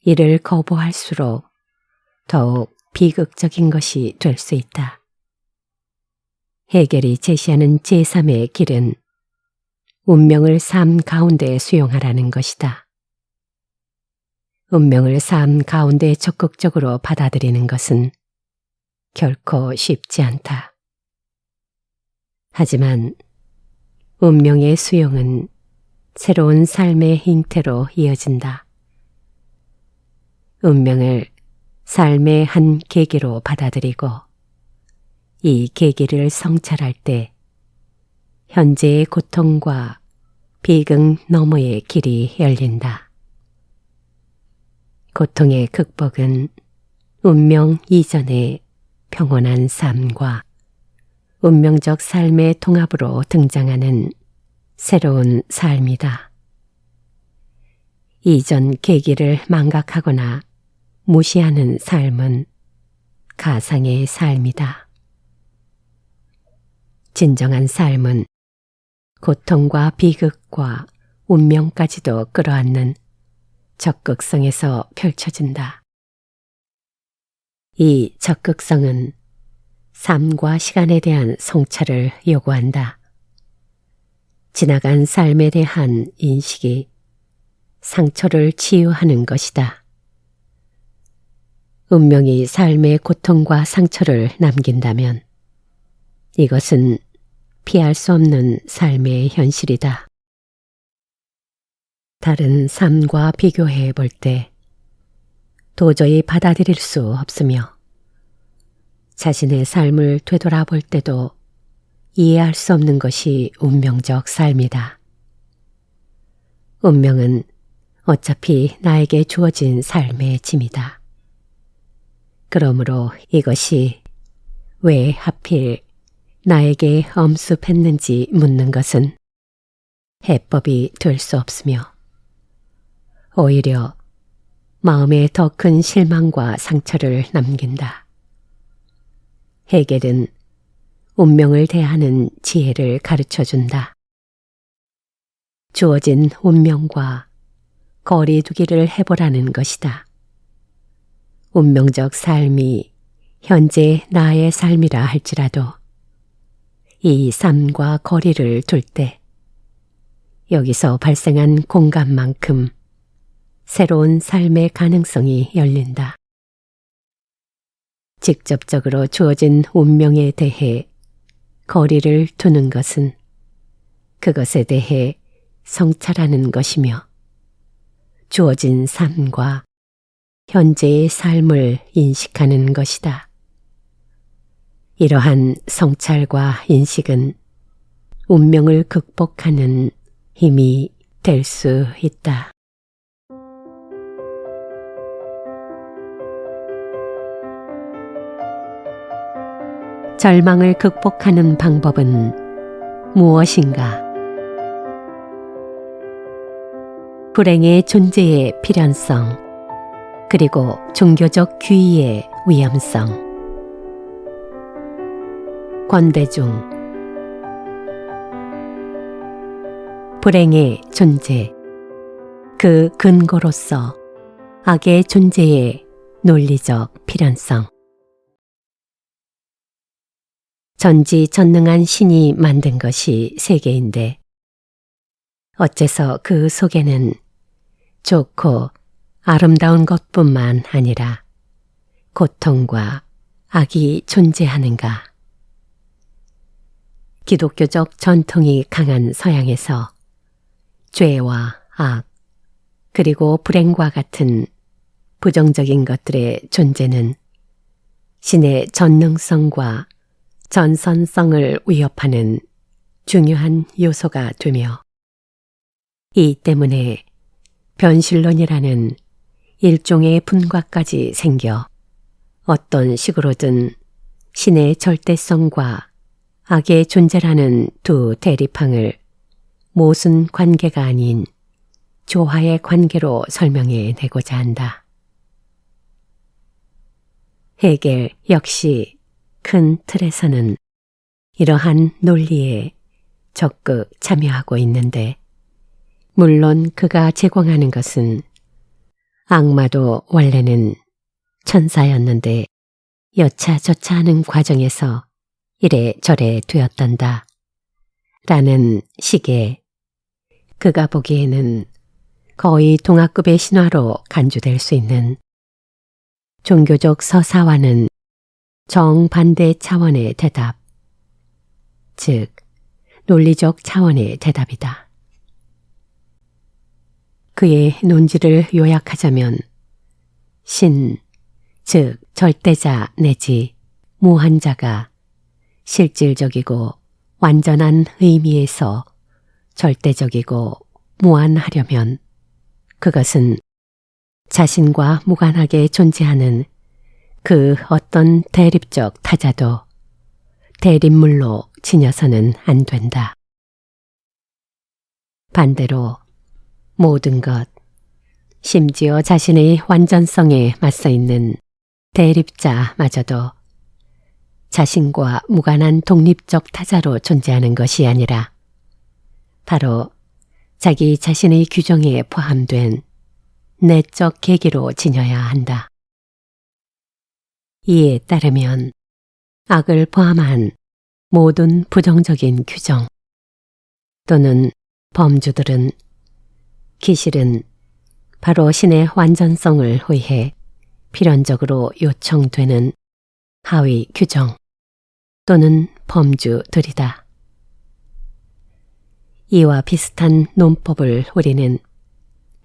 S1: 이를 거부할수록 더욱 비극적인 것이 될 수 있다. 헤겔이 제시하는 제3의 길은 운명을 삶 가운데 수용하라는 것이다. 운명을 삶 가운데 적극적으로 받아들이는 것은 결코 쉽지 않다. 하지만 운명의 수용은 새로운 삶의 hình 태로 이어진다. 운명을 삶의 한 계기로 받아들이고 이 계기를 성찰할 때 현재의 고통과 비극 너머의 길이 열린다. 고통의 극복은 운명 이전의 평온한 삶과 운명적 삶의 통합으로 등장하는 새로운 삶이다. 이전 계기를 망각하거나 무시하는 삶은 가상의 삶이다. 진정한 삶은 고통과 비극과 운명까지도 끌어안는 적극성에서 펼쳐진다. 이 적극성은 삶과 시간에 대한 성찰을 요구한다. 지나간 삶에 대한 인식이 상처를 치유하는 것이다. 운명이 삶의 고통과 상처를 남긴다면 이것은 피할 수 없는 삶의 현실이다. 다른 삶과 비교해 볼 때 도저히 받아들일 수 없으며 자신의 삶을 되돌아볼 때도 이해할 수 없는 것이 운명적 삶이다. 운명은 어차피 나에게 주어진 삶의 짐이다. 그러므로 이것이 왜 하필 나에게 엄습했는지 묻는 것은 해법이 될 수 없으며 오히려 마음에 더 큰 실망과 상처를 남긴다. 헤겔은 운명을 대하는 지혜를 가르쳐준다. 주어진 운명과 거리 두기를 해보라는 것이다. 운명적 삶이 현재 나의 삶이라 할지라도 이 삶과 거리를 둘 때 여기서 발생한 공간만큼 새로운 삶의 가능성이 열린다. 직접적으로 주어진 운명에 대해 거리를 두는 것은 그것에 대해 성찰하는 것이며 주어진 삶과 현재의 삶을 인식하는 것이다. 이러한 성찰과 인식은 운명을 극복하는 힘이 될 수 있다. 절망을 극복하는 방법은 무엇인가? 불행의 존재의 필연성, 그리고 종교적 귀의의 위험성. 권대중. 불행의 존재, 그 근거로서 악의 존재의 논리적 필연성. 전지전능한 신이 만든 것이 세계인데 어째서 그 속에는 좋고 아름다운 것뿐만 아니라 고통과 악이 존재하는가? 기독교적 전통이 강한 서양에서 죄와 악, 그리고 불행과 같은 부정적인 것들의 존재는 신의 전능성과 전선성을 위협하는 중요한 요소가 되며 이 때문에 변실론이라는 일종의 분과까지 생겨 어떤 식으로든 신의 절대성과 악의 존재라는 두 대립항을 모순 관계가 아닌 조화의 관계로 설명해 내고자 한다. 헤겔 역시 큰 틀에서는 이러한 논리에 적극 참여하고 있는데 물론 그가 제공하는 것은 악마도 원래는 천사였는데 여차저차하는 과정에서 이래저래 되었단다 라는 식의 그가 보기에는 거의 동화급의 신화로 간주될 수 있는 종교적 서사와는 정반대 차원의 대답, 즉 논리적 차원의 대답이다. 그의 논지를 요약하자면 신, 즉 절대자 내지 무한자가 실질적이고 완전한 의미에서 절대적이고 무한하려면 그것은 자신과 무관하게 존재하는 그 어떤 대립적 타자도 대립물로 지녀서는 안 된다. 반대로 모든 것, 심지어 자신의 완전성에 맞서 있는 대립자마저도 자신과 무관한 독립적 타자로 존재하는 것이 아니라 바로 자기 자신의 규정에 포함된 내적 계기로 지녀야 한다. 이에 따르면 악을 포함한 모든 부정적인 규정 또는 범주들은 기실은 바로 신의 완전성을 위해 필연적으로 요청되는 하위 규정 또는 범주들이다. 이와 비슷한 논법을 우리는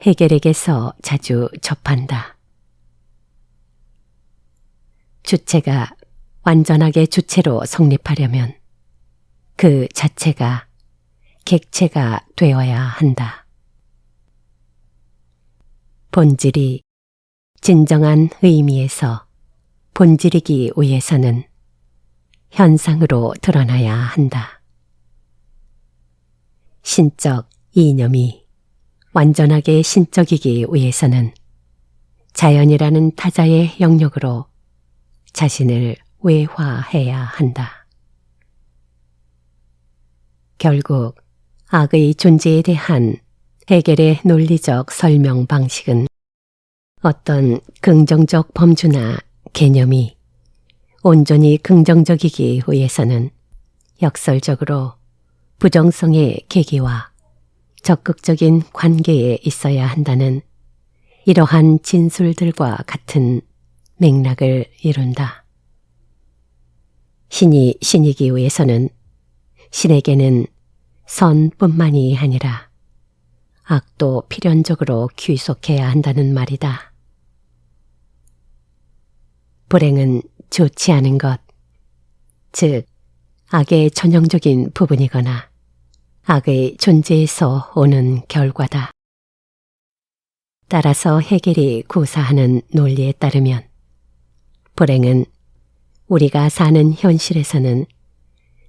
S1: 헤겔에게서 자주 접한다. 주체가 완전하게 주체로 성립하려면 그 자체가 객체가 되어야 한다. 본질이 진정한 의미에서 본질이기 위해서는 현상으로 드러나야 한다. 신적 이념이 완전하게 신적이기 위해서는 자연이라는 타자의 영역으로 자신을 외화해야 한다. 결국 악의 존재에 대한 헤겔의 논리적 설명 방식은 어떤 긍정적 범주나 개념이 온전히 긍정적이기 위해서는 역설적으로 부정성의 계기와 적극적인 관계에 있어야 한다는 이러한 진술들과 같은 맥락을 이룬다. 신이 신이기 위해서는 신에게는 선뿐만이 아니라 악도 필연적으로 귀속해야 한다는 말이다. 불행은 좋지 않은 것, 즉 악의 전형적인 부분이거나 악의 존재에서 오는 결과다. 따라서 헤겔이 구사하는 논리에 따르면 불행은 우리가 사는 현실에서는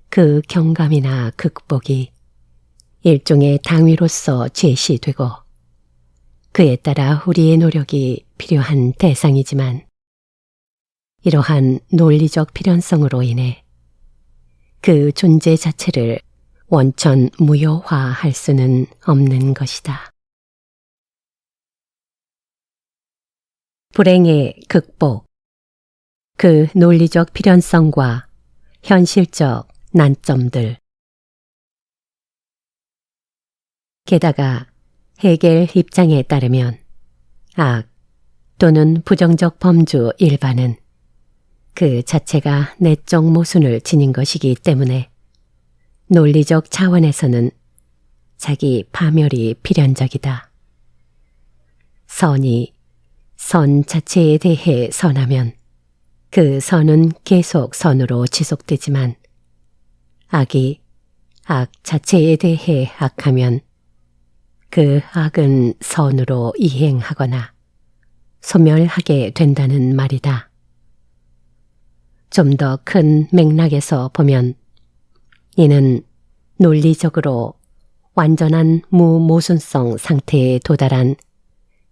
S1: 그 경감이나 극복이 일종의 당위로서 제시되고 그에 따라 우리의 노력이 필요한 대상이지만 이러한 논리적 필연성으로 인해 그 존재 자체를 원천 무효화할 수는 없는 것이다. 불행의 극복, 그 논리적 필연성과 현실적 난점들. 게다가 헤겔 입장에 따르면 악 또는 부정적 범주 일반은 그 자체가 내적 모순을 지닌 것이기 때문에 논리적 차원에서는 자기 파멸이 필연적이다. 선이 선 자체에 대해 선하면 그 선은 계속 선으로 지속되지만 악이 악 자체에 대해 악하면 그 악은 선으로 이행하거나 소멸하게 된다는 말이다. 좀 더 큰 맥락에서 보면 이는 논리적으로 완전한 무모순성 상태에 도달한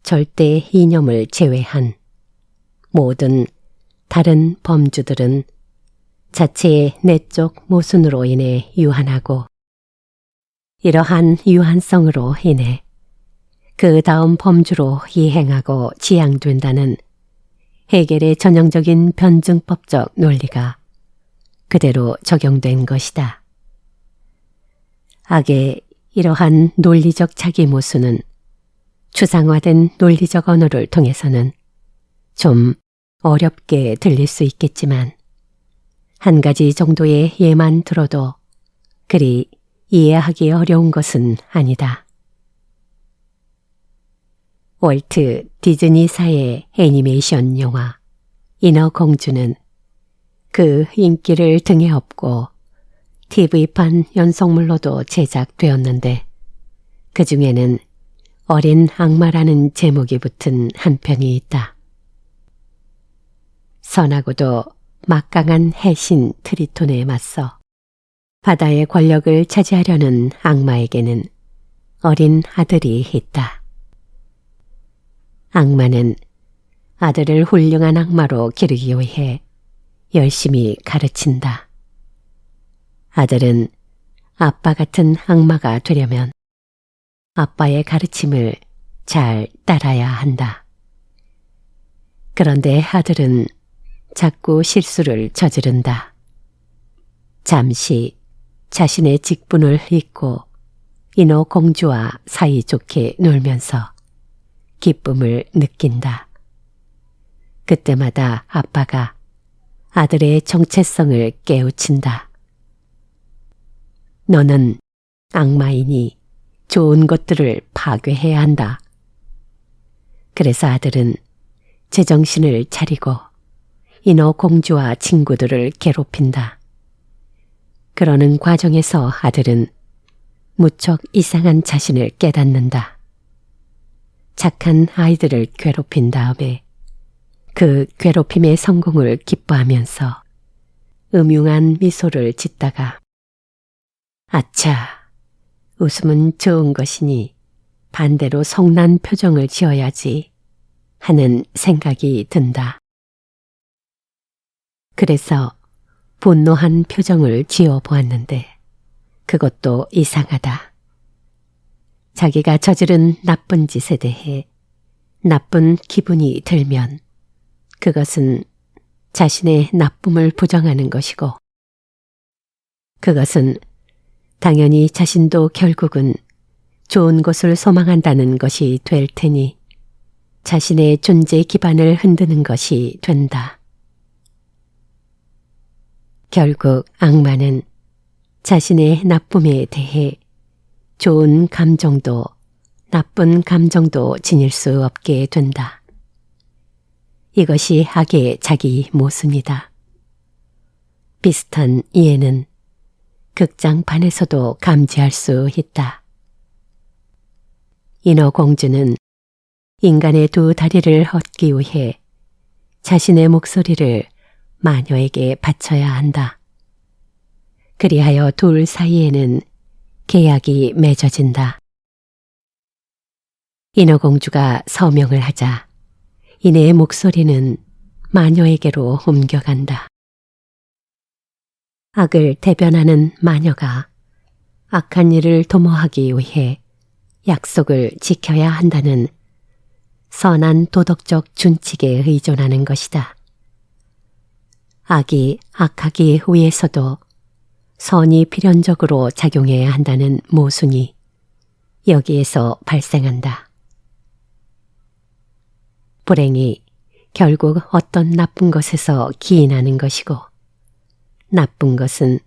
S1: 절대 이념을 제외한 모든 다른 범주들은 자체의 내적 모순으로 인해 유한하고 이러한 유한성으로 인해 그 다음 범주로 이행하고 지향된다는 헤겔의 전형적인 변증법적 논리가 그대로 적용된 것이다. 악의 이러한 논리적 자기 모순은 추상화된 논리적 언어를 통해서는 좀 어렵게 들릴 수 있겠지만 한 가지 정도의 예만 들어도 그리 이해하기 어려운 것은 아니다. 월트 디즈니사의 애니메이션 영화 인어공주는 그 인기를 등에 업고 TV판 연속물로도 제작되었는데 그 중에는 어린 악마라는 제목이 붙은 한 편이 있다. 선하고도 막강한 해신 트리톤에 맞서 바다의 권력을 차지하려는 악마에게는 어린 아들이 있다. 악마는 아들을 훌륭한 악마로 기르기 위해 열심히 가르친다. 아들은 아빠 같은 악마가 되려면 아빠의 가르침을 잘 따라야 한다. 그런데 아들은 자꾸 실수를 저지른다. 잠시 자신의 직분을 잊고 인어 공주와 사이좋게 놀면서 기쁨을 느낀다. 그때마다 아빠가 아들의 정체성을 깨우친다. 너는 악마이니 좋은 것들을 파괴해야 한다. 그래서 아들은 제정신을 차리고 인어 공주와 친구들을 괴롭힌다. 그러는 과정에서 아들은 무척 이상한 자신을 깨닫는다. 착한 아이들을 괴롭힌 다음에 그 괴롭힘의 성공을 기뻐하면서 음흉한 미소를 짓다가 아차, 웃음은 좋은 것이니 반대로 성난 표정을 지어야지 하는 생각이 든다. 그래서 분노한 표정을 지어보았는데 그것도 이상하다. 자기가 저지른 나쁜 짓에 대해 나쁜 기분이 들면 그것은 자신의 나쁨을 부정하는 것이고 그것은 당연히 자신도 결국은 좋은 것을 소망한다는 것이 될 테니 자신의 존재 기반을 흔드는 것이 된다. 결국 악마는 자신의 나쁨에 대해 좋은 감정도 나쁜 감정도 지닐 수 없게 된다. 이것이 악의 자기 모습이다. 비슷한 이해는 극장판에서도 감지할 수 있다. 인어 공주는 인간의 두 다리를 얻기 위해 자신의 목소리를 마녀에게 바쳐야 한다. 그리하여 둘 사이에는 계약이 맺어진다. 인어 공주가 서명을 하자 이내의 목소리는 마녀에게로 옮겨간다. 악을 대변하는 마녀가 악한 일을 도모하기 위해 약속을 지켜야 한다는 선한 도덕적 준칙에 의존하는 것이다. 악이 악하기 위해서도 선이 필연적으로 작용해야 한다는 모순이 여기에서 발생한다. 불행이 결국 어떤 나쁜 것에서 기인하는 것이고 나쁜 것은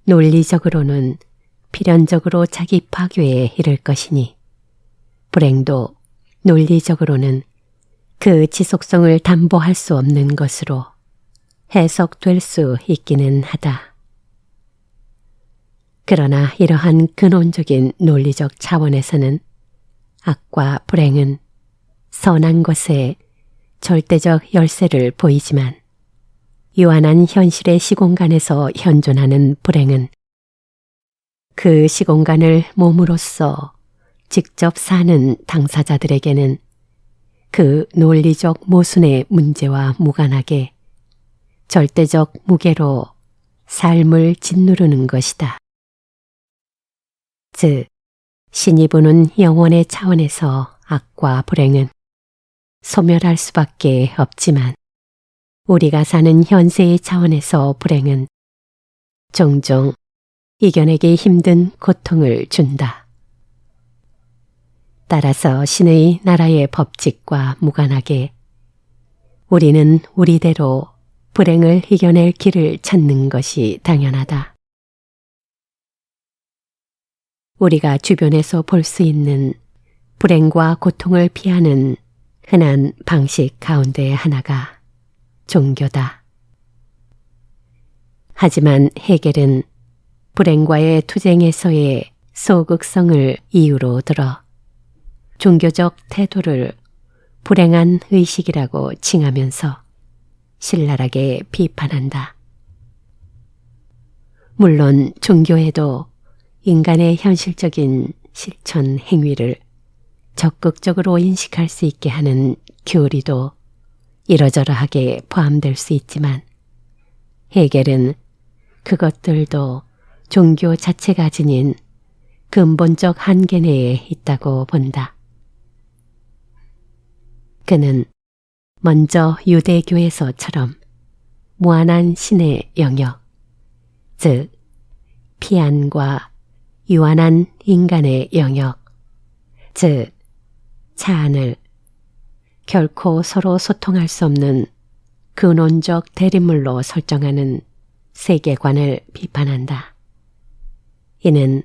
S1: 논리적으로는 필연적으로 자기 파괴에 이를 것이니 불행도 논리적으로는 그 지속성을 담보할 수 없는 것으로 해석될 수 있기는 하다. 그러나 이러한 근원적인 논리적 차원에서는 악과 불행은 선한 것에 절대적 열쇠를 보이지만 유한한 현실의 시공간에서 현존하는 불행은 그 시공간을 몸으로써 직접 사는 당사자들에게는 그 논리적 모순의 문제와 무관하게 절대적 무게로 삶을 짓누르는 것이다. 즉, 신이 보는 영혼의 차원에서 악과 불행은 소멸할 수밖에 없지만 우리가 사는 현세의 차원에서 불행은 종종 이겨내기 힘든 고통을 준다. 따라서 신의 나라의 법칙과 무관하게 우리는 우리대로 불행을 이겨낼 길을 찾는 것이 당연하다. 우리가 주변에서 볼 수 있는 불행과 고통을 피하는 흔한 방식 가운데 하나가 종교다. 하지만 헤겔은 불행과의 투쟁에서의 소극성을 이유로 들어 종교적 태도를 불행한 의식이라고 칭하면서 신랄하게 비판한다. 물론 종교에도 인간의 현실적인 실천 행위를 적극적으로 인식할 수 있게 하는 교리도 이러저러하게 포함될 수 있지만 헤겔은 그것들도 종교 자체가 지닌 근본적 한계 내에 있다고 본다. 그는 먼저 유대교에서처럼 무한한 신의 영역, 즉 피안과 유한한 인간의 영역, 즉 차안을 결코 서로 소통할 수 없는 근원적 대립물로 설정하는 세계관을 비판한다. 이는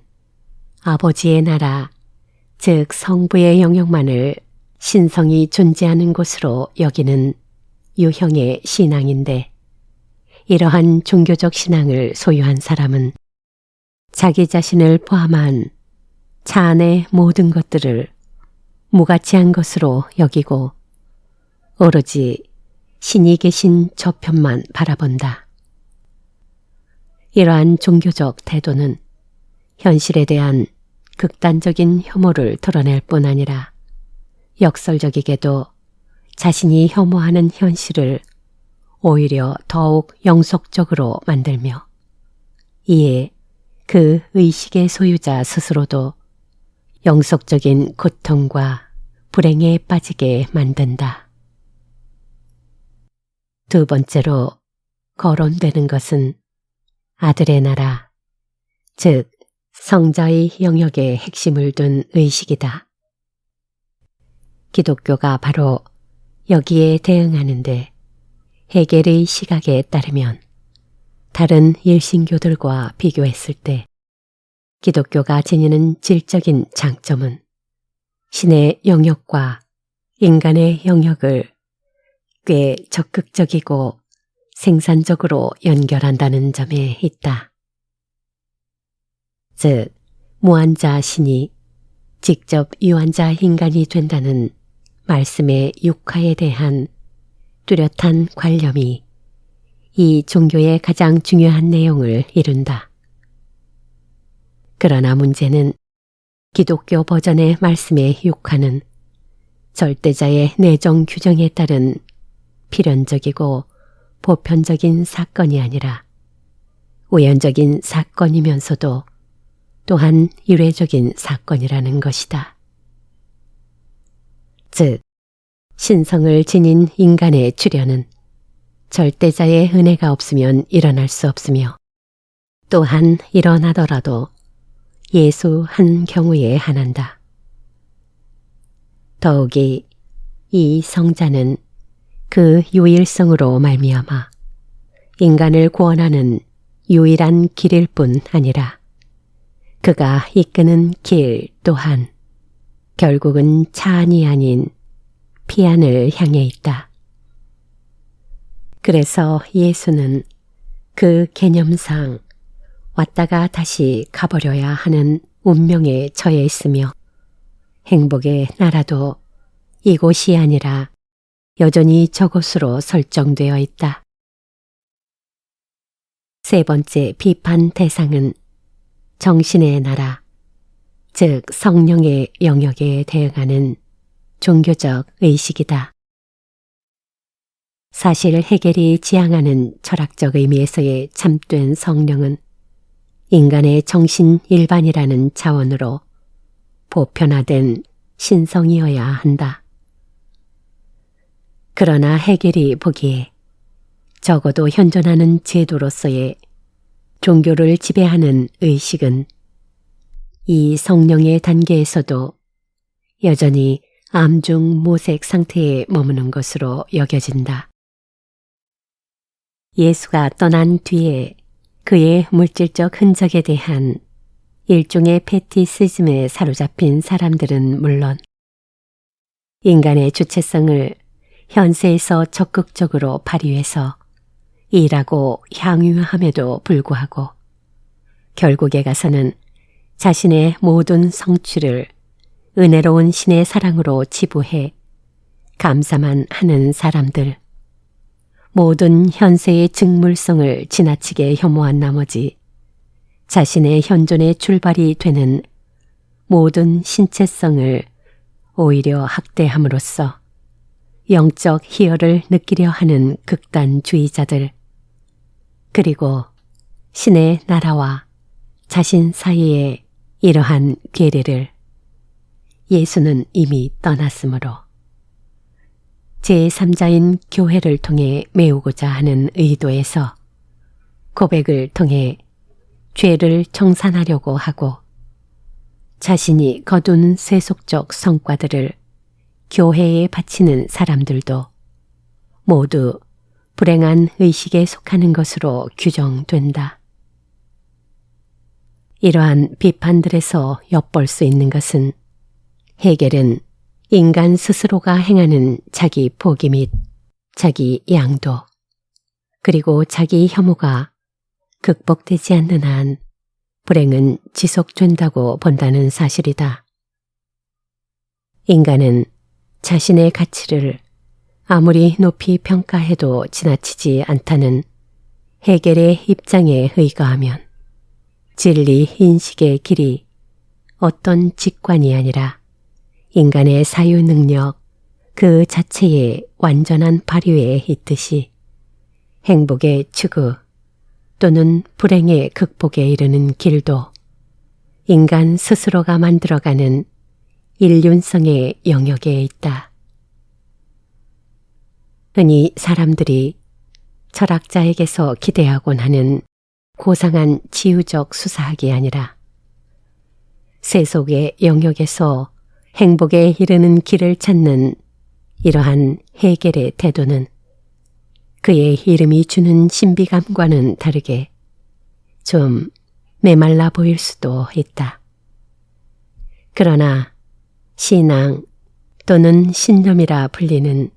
S1: 아버지의 나라, 즉 성부의 영역만을 신성이 존재하는 곳으로 여기는 유형의 신앙인데, 이러한 종교적 신앙을 소유한 사람은 자기 자신을 포함한 차안의 모든 것들을 무가치한 것으로 여기고 오로지 신이 계신 저편만 바라본다. 이러한 종교적 태도는 현실에 대한 극단적인 혐오를 드러낼 뿐 아니라 역설적이게도 자신이 혐오하는 현실을 오히려 더욱 영속적으로 만들며 이에 그 의식의 소유자 스스로도 영속적인 고통과 불행에 빠지게 만든다. 두 번째로 거론되는 것은 아들의 나라, 즉 성자의 영역에 핵심을 둔 의식이다. 기독교가 바로 여기에 대응하는데 헤겔의 시각에 따르면 다른 일신교들과 비교했을 때 기독교가 지니는 질적인 장점은 신의 영역과 인간의 영역을 꽤 적극적이고 생산적으로 연결한다는 점에 있다. 즉, 무한자 신이 직접 유한자 인간이 된다는 말씀의 육화에 대한 뚜렷한 관념이 이 종교의 가장 중요한 내용을 이룬다. 그러나 문제는 기독교 버전의 말씀의 육화는 절대자의 내정 규정에 따른 필연적이고 보편적인 사건이 아니라 우연적인 사건이면서도 또한 유례적인 사건이라는 것이다. 즉, 신성을 지닌 인간의 출현은 절대자의 은혜가 없으면 일어날 수 없으며 또한 일어나더라도 예수 한 경우에 한한다. 더욱이 이 성자는 그 유일성으로 말미암아 인간을 구원하는 유일한 길일 뿐 아니라 그가 이끄는 길 또한 결국은 차안이 아닌 피안을 향해 있다. 그래서 예수는 그 개념상 왔다가 다시 가버려야 하는 운명에 처해 있으며 행복의 나라도 이곳이 아니라 여전히 저곳으로 설정되어 있다. 세 번째 비판 대상은 정신의 나라, 즉 성령의 영역에 대응하는 종교적 의식이다. 사실 헤겔이 지향하는 철학적 의미에서의 참된 성령은 인간의 정신 일반이라는 차원으로 보편화된 신성이어야 한다. 그러나 헤겔이 보기에 적어도 현존하는 제도로서의 종교를 지배하는 의식은 이 성령의 단계에서도 여전히 암중모색 상태에 머무는 것으로 여겨진다. 예수가 떠난 뒤에 그의 물질적 흔적에 대한 일종의 패티시즘에 사로잡힌 사람들은 물론 인간의 주체성을 현세에서 적극적으로 발휘해서 일하고 향유함에도 불구하고 결국에 가서는 자신의 모든 성취를 은혜로운 신의 사랑으로 지부해 감사만 하는 사람들, 모든 현세의 증물성을 지나치게 혐오한 나머지 자신의 현존의 출발이 되는 모든 신체성을 오히려 학대함으로써 영적 희열을 느끼려 하는 극단주의자들, 그리고 신의 나라와 자신 사이의 이러한 괴리를 예수는 이미 떠났으므로 제3자인 교회를 통해 메우고자 하는 의도에서 고백을 통해 죄를 청산하려고 하고 자신이 거둔 세속적 성과들을 교회에 바치는 사람들도 모두 불행한 의식에 속하는 것으로 규정된다. 이러한 비판들에서 엿볼 수 있는 것은 헤겔은 인간 스스로가 행하는 자기 포기 및 자기 양도 그리고 자기 혐오가 극복되지 않는 한 불행은 지속된다고 본다는 사실이다. 인간은 자신의 가치를 아무리 높이 평가해도 지나치지 않다는 헤겔의 입장에 의거하면 진리 인식의 길이 어떤 직관이 아니라 인간의 사유 능력 그 자체의 완전한 발휘에 있듯이 행복의 추구 또는 불행의 극복에 이르는 길도 인간 스스로가 만들어가는 인륜성의 영역에 있다. 흔히 사람들이 철학자에게서 기대하곤 하는 고상한 치유적 수사학이 아니라 세속의 영역에서 행복에 이르는 길을 찾는 이러한 헤겔의 태도는 그의 이름이 주는 신비감과는 다르게 좀 메말라 보일 수도 있다. 그러나 신앙 또는 신념이라 불리는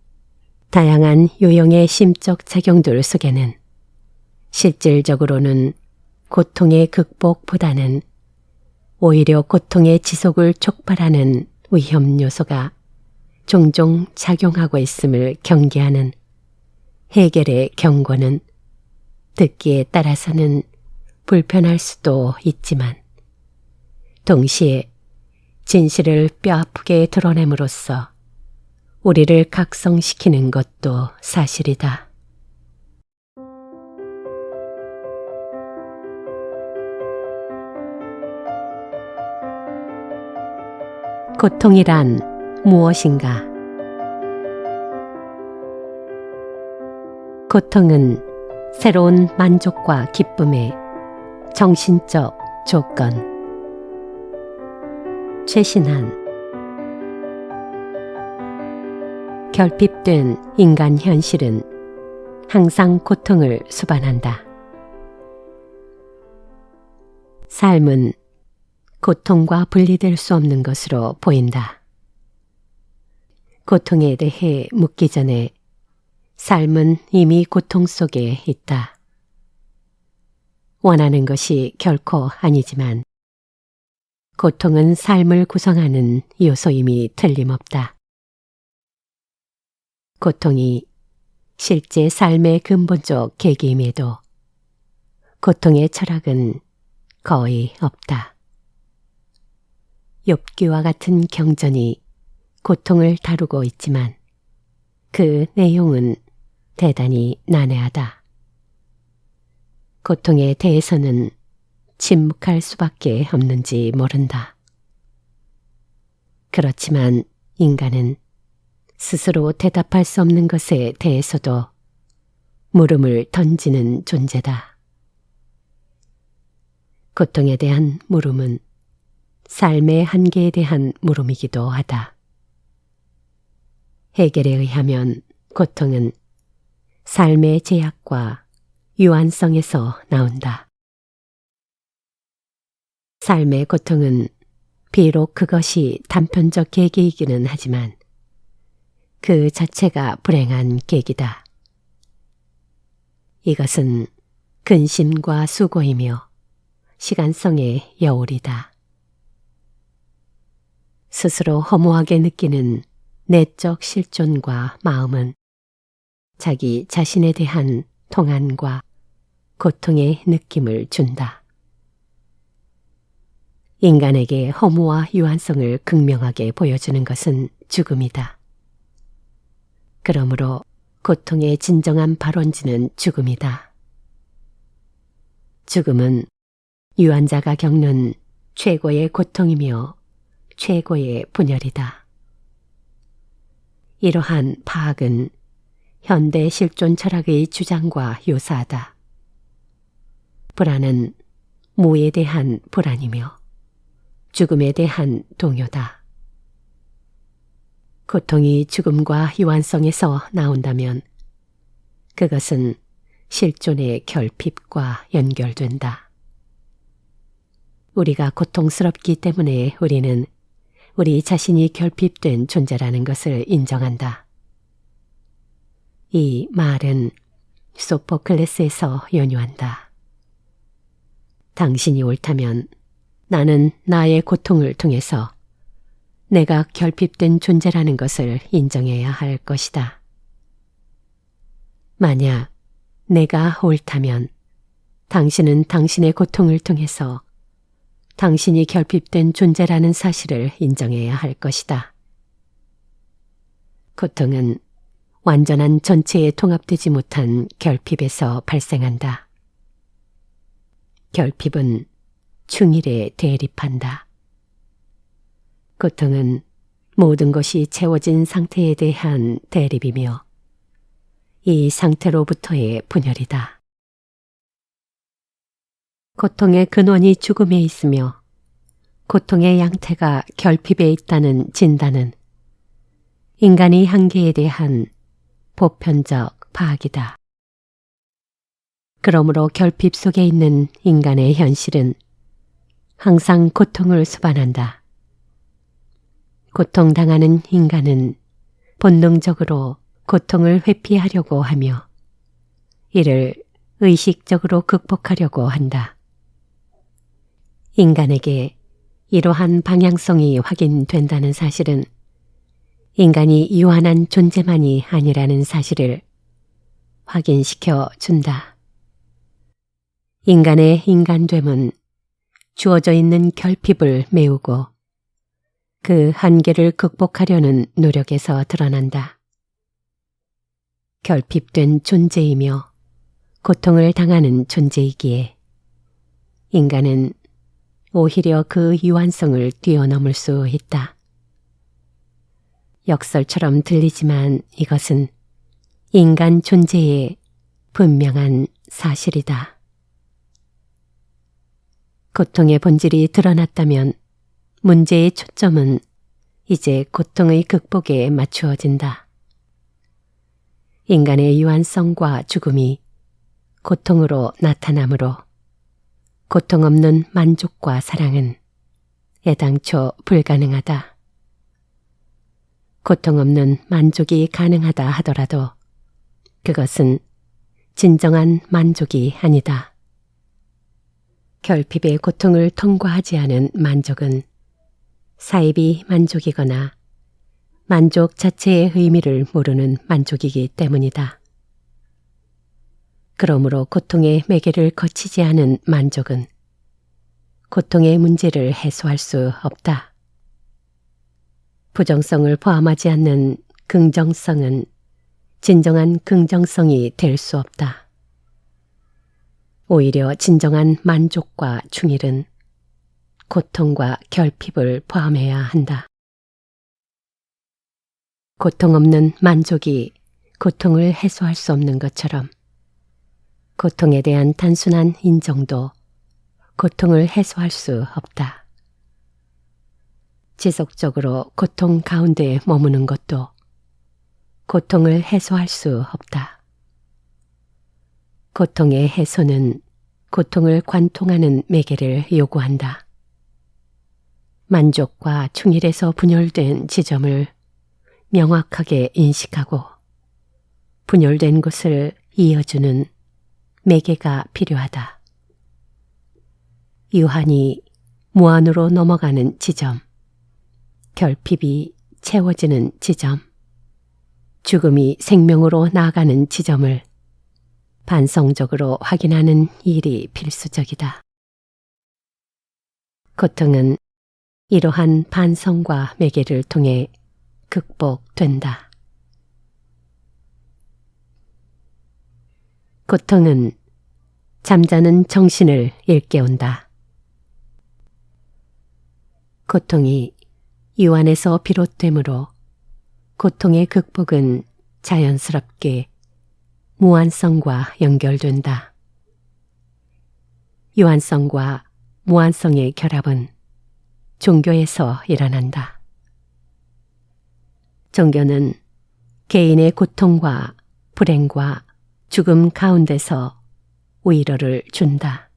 S1: 다양한 유형의 심적 작용들 속에는 실질적으로는 고통의 극복보다는 오히려 고통의 지속을 촉발하는 위험 요소가 종종 작용하고 있음을 경계하는 헤겔의 경고는 듣기에 따라서는 불편할 수도 있지만 동시에 진실을 뼈아프게 드러냄으로써 우리를 각성시키는 것도 사실이다. 고통이란 무엇인가? 고통은 새로운 만족과 기쁨의 정신적 조건. 최신한 결핍된 인간 현실은 항상 고통을 수반한다. 삶은 고통과 분리될 수 없는 것으로 보인다. 고통에 대해 묻기 전에 삶은 이미 고통 속에 있다. 원하는 것이 결코 아니지만 고통은 삶을 구성하는 요소임이 틀림없다. 고통이 실제 삶의 근본적 계기임에도 고통의 철학은 거의 없다. 욥기와 같은 경전이 고통을 다루고 있지만 그 내용은 대단히 난해하다. 고통에 대해서는 침묵할 수밖에 없는지 모른다. 그렇지만 인간은 스스로 대답할 수 없는 것에 대해서도 물음을 던지는 존재다. 고통에 대한 물음은 삶의 한계에 대한 물음이기도 하다. 헤겔에 의하면 고통은 삶의 제약과 유한성에서 나온다. 삶의 고통은 비록 그것이 단편적 계기이기는 하지만 그 자체가 불행한 계기다. 이것은 근심과 수고이며 시간성의 여울이다. 스스로 허무하게 느끼는 내적 실존과 마음은 자기 자신에 대한 통한과 고통의 느낌을 준다. 인간에게 허무와 유한성을 극명하게 보여주는 것은 죽음이다. 그러므로 고통의 진정한 발원지는 죽음이다. 죽음은 유한자가 겪는 최고의 고통이며 최고의 분열이다. 이러한 파악은 현대 실존 철학의 주장과 유사하다. 불안은 무에 대한 불안이며 죽음에 대한 동요다. 고통이 죽음과 유한성에서 나온다면 그것은 실존의 결핍과 연결된다. 우리가 고통스럽기 때문에 우리는 우리 자신이 결핍된 존재라는 것을 인정한다. 이 말은 소포클레스에서 연유한다. 당신이 옳다면 나는 나의 고통을 통해서 내가 결핍된 존재라는 것을 인정해야 할 것이다. 만약 내가 옳다면 당신은 당신의 고통을 통해서 당신이 결핍된 존재라는 사실을 인정해야 할 것이다. 고통은 완전한 전체에 통합되지 못한 결핍에서 발생한다. 결핍은 충일에 대립한다. 고통은 모든 것이 채워진 상태에 대한 대립이며 이 상태로부터의 분열이다. 고통의 근원이 죽음에 있으며 고통의 양태가 결핍에 있다는 진단은 인간의 한계에 대한 보편적 파악이다. 그러므로 결핍 속에 있는 인간의 현실은 항상 고통을 수반한다. 고통당하는 인간은 본능적으로 고통을 회피하려고 하며 이를 의식적으로 극복하려고 한다. 인간에게 이러한 방향성이 확인된다는 사실은 인간이 유한한 존재만이 아니라는 사실을 확인시켜 준다. 인간의 인간됨은 주어져 있는 결핍을 메우고 그 한계를 극복하려는 노력에서 드러난다. 결핍된 존재이며 고통을 당하는 존재이기에 인간은 오히려 그 유한성을 뛰어넘을 수 있다. 역설처럼 들리지만 이것은 인간 존재의 분명한 사실이다. 고통의 본질이 드러났다면 문제의 초점은 이제 고통의 극복에 맞추어진다. 인간의 유한성과 죽음이 고통으로 나타나므로 고통 없는 만족과 사랑은 애당초 불가능하다. 고통 없는 만족이 가능하다 하더라도 그것은 진정한 만족이 아니다. 결핍의 고통을 통과하지 않은 만족은 사이비 만족이거나 만족 자체의 의미를 모르는 만족이기 때문이다. 그러므로 고통의 매개를 거치지 않은 만족은 고통의 문제를 해소할 수 없다. 부정성을 포함하지 않는 긍정성은 진정한 긍정성이 될 수 없다. 오히려 진정한 만족과 충일은 고통과 결핍을 포함해야 한다. 고통 없는 만족이 고통을 해소할 수 없는 것처럼 고통에 대한 단순한 인정도 고통을 해소할 수 없다. 지속적으로 고통 가운데 머무는 것도 고통을 해소할 수 없다. 고통의 해소는 고통을 관통하는 매개를 요구한다. 만족과 충일에서 분열된 지점을 명확하게 인식하고 분열된 곳을 이어주는 매개가 필요하다. 유한이 무한으로 넘어가는 지점, 결핍이 채워지는 지점, 죽음이 생명으로 나아가는 지점을 반성적으로 확인하는 일이 필수적이다. 고통은 이러한 반성과 매개를 통해 극복된다. 고통은 잠자는 정신을 일깨운다. 고통이 유한에서 비롯되므로 고통의 극복은 자연스럽게 무한성과 연결된다. 유한성과 무한성의 결합은 종교에서 일어난다. 종교는 개인의 고통과 불행과 죽음 가운데서 위로를 준다.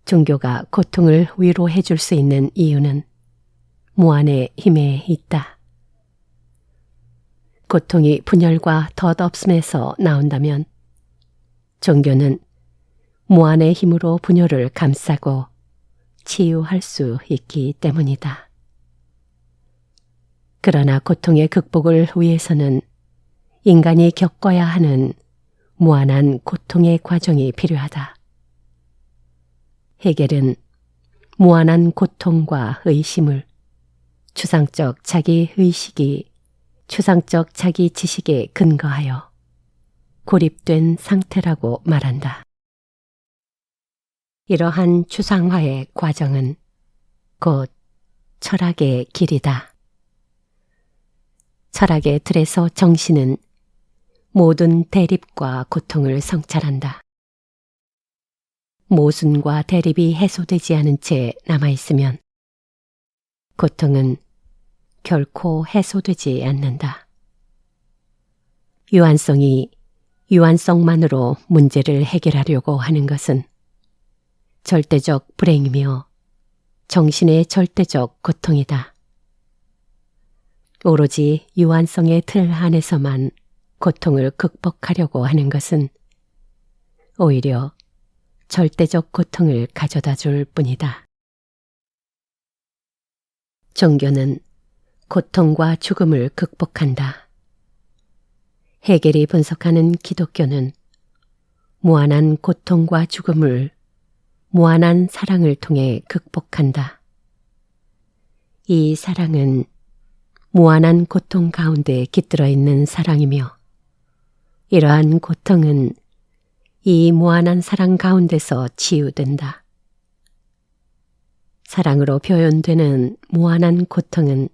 S1: 종교가 고통을 위로해 줄 수 있는 이유는 무한의 힘에 있다. 고통이 분열과 덧없음에서 나온다면 종교는 무한의 힘으로 분열을 감싸고 치유할 수 있기 때문이다. 그러나 고통의 극복을 위해서는 인간이 겪어야 하는 무한한 고통의 과정이 필요하다. 헤겔은 무한한 고통과 의심을 추상적 자기 의식이 추상적 자기 지식에 근거하여 고립된 상태라고 말한다. 이러한 추상화의 과정은 곧 철학의 길이다. 철학의 틀에서 정신은 모든 대립과 고통을 성찰한다. 모순과 대립이 해소되지 않은 채 남아있으면 고통은 결코 해소되지 않는다. 유한성이 유한성만으로 문제를 해결하려고 하는 것은 절대적 불행이며 정신의 절대적 고통이다. 오로지 유한성의 틀 안에서만 고통을 극복하려고 하는 것은 오히려 절대적 고통을 가져다 줄 뿐이다. 종교는 고통과 죽음을 극복한다. 헤겔이 분석하는 기독교는 무한한 고통과 죽음을 무한한 사랑을 통해 극복한다. 이 사랑은 무한한 고통 가운데 깃들어 있는 사랑이며 이러한 고통은 이 무한한 사랑 가운데서 치유된다. 사랑으로 표현되는 무한한 고통은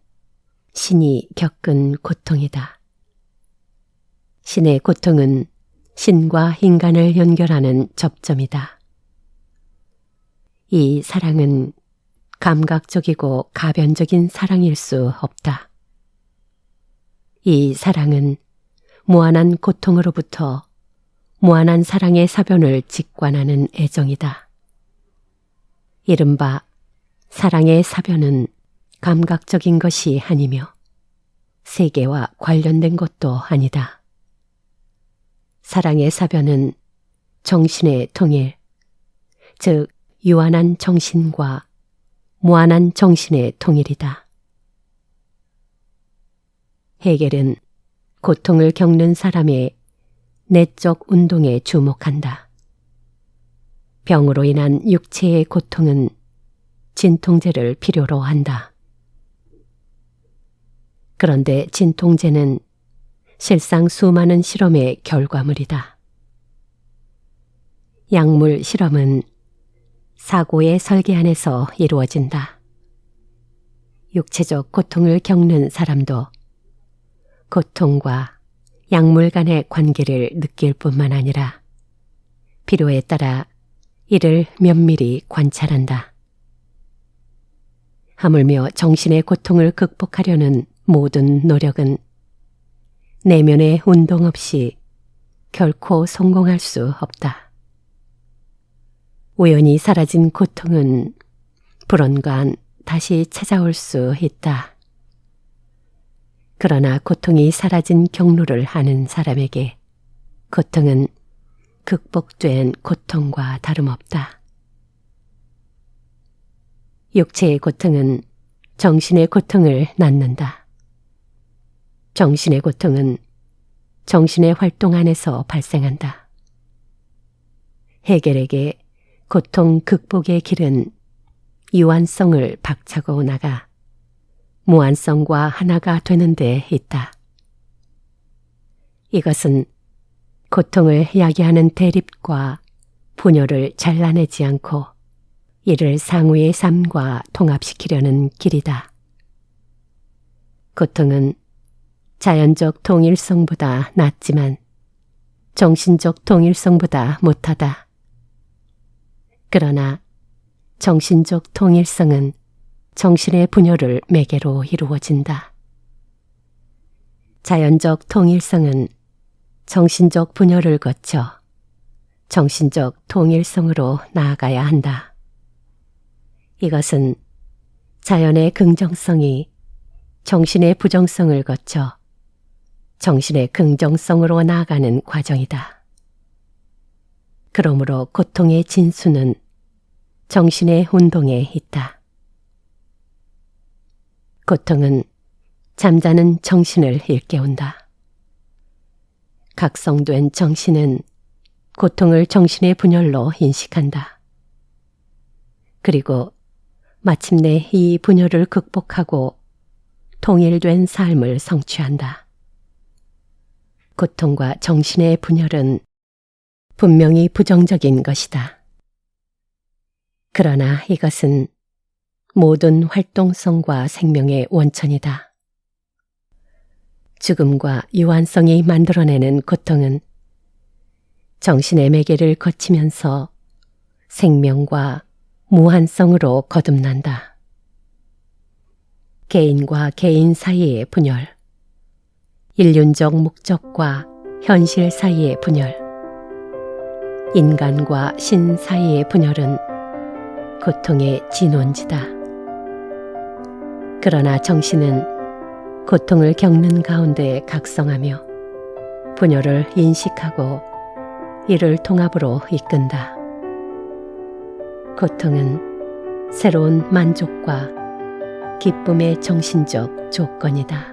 S1: 신이 겪은 고통이다. 신의 고통은 신과 인간을 연결하는 접점이다. 이 사랑은 감각적이고 가변적인 사랑일 수 없다. 이 사랑은 무한한 고통으로부터 무한한 사랑의 사변을 직관하는 애정이다. 이른바 사랑의 사변은 감각적인 것이 아니며 세계와 관련된 것도 아니다. 사랑의 사변은 정신의 통일, 즉 유한한 정신과 무한한 정신의 통일이다. 헤겔은 고통을 겪는 사람의 내적 운동에 주목한다. 병으로 인한 육체의 고통은 진통제를 필요로 한다. 그런데 진통제는 실상 수많은 실험의 결과물이다. 약물 실험은 사고의 설계 안에서 이루어진다. 육체적 고통을 겪는 사람도 고통과 약물 간의 관계를 느낄 뿐만 아니라 필요에 따라 이를 면밀히 관찰한다. 하물며 정신의 고통을 극복하려는 모든 노력은 내면의 운동 없이 결코 성공할 수 없다. 우연히 사라진 고통은 불언간 다시 찾아올 수 있다. 그러나 고통이 사라진 경로를 아는 사람에게 고통은 극복된 고통과 다름없다. 육체의 고통은 정신의 고통을 낳는다. 정신의 고통은 정신의 활동 안에서 발생한다. 헤겔에게 고통 극복의 길은 유한성을 박차고 나가 무한성과 하나가 되는 데 있다. 이것은 고통을 야기하는 대립과 분열을 잘라내지 않고 이를 상우의 삶과 통합시키려는 길이다. 고통은 자연적 통일성보다 낮지만 정신적 통일성보다 못하다. 그러나 정신적 통일성은 정신의 분열을 매개로 이루어진다. 자연적 통일성은 정신적 분열을 거쳐 정신적 통일성으로 나아가야 한다. 이것은 자연의 긍정성이 정신의 부정성을 거쳐 정신의 긍정성으로 나아가는 과정이다. 그러므로 고통의 진수는 정신의 운동에 있다. 고통은 잠자는 정신을 일깨운다. 각성된 정신은 고통을 정신의 분열로 인식한다. 그리고 마침내 이 분열을 극복하고 통일된 삶을 성취한다. 고통과 정신의 분열은 분명히 부정적인 것이다. 그러나 이것은 모든 활동성과 생명의 원천이다. 죽음과 유한성이 만들어내는 고통은 정신의 매개를 거치면서 생명과 무한성으로 거듭난다. 개인과 개인 사이의 분열, 인륜적 목적과 현실 사이의 분열, 인간과 신 사이의 분열은 고통의 진원지다. 그러나 정신은 고통을 겪는 가운데 각성하며 분열을 인식하고 이를 통합으로 이끈다. 고통은 새로운 만족과 기쁨의 정신적 조건이다.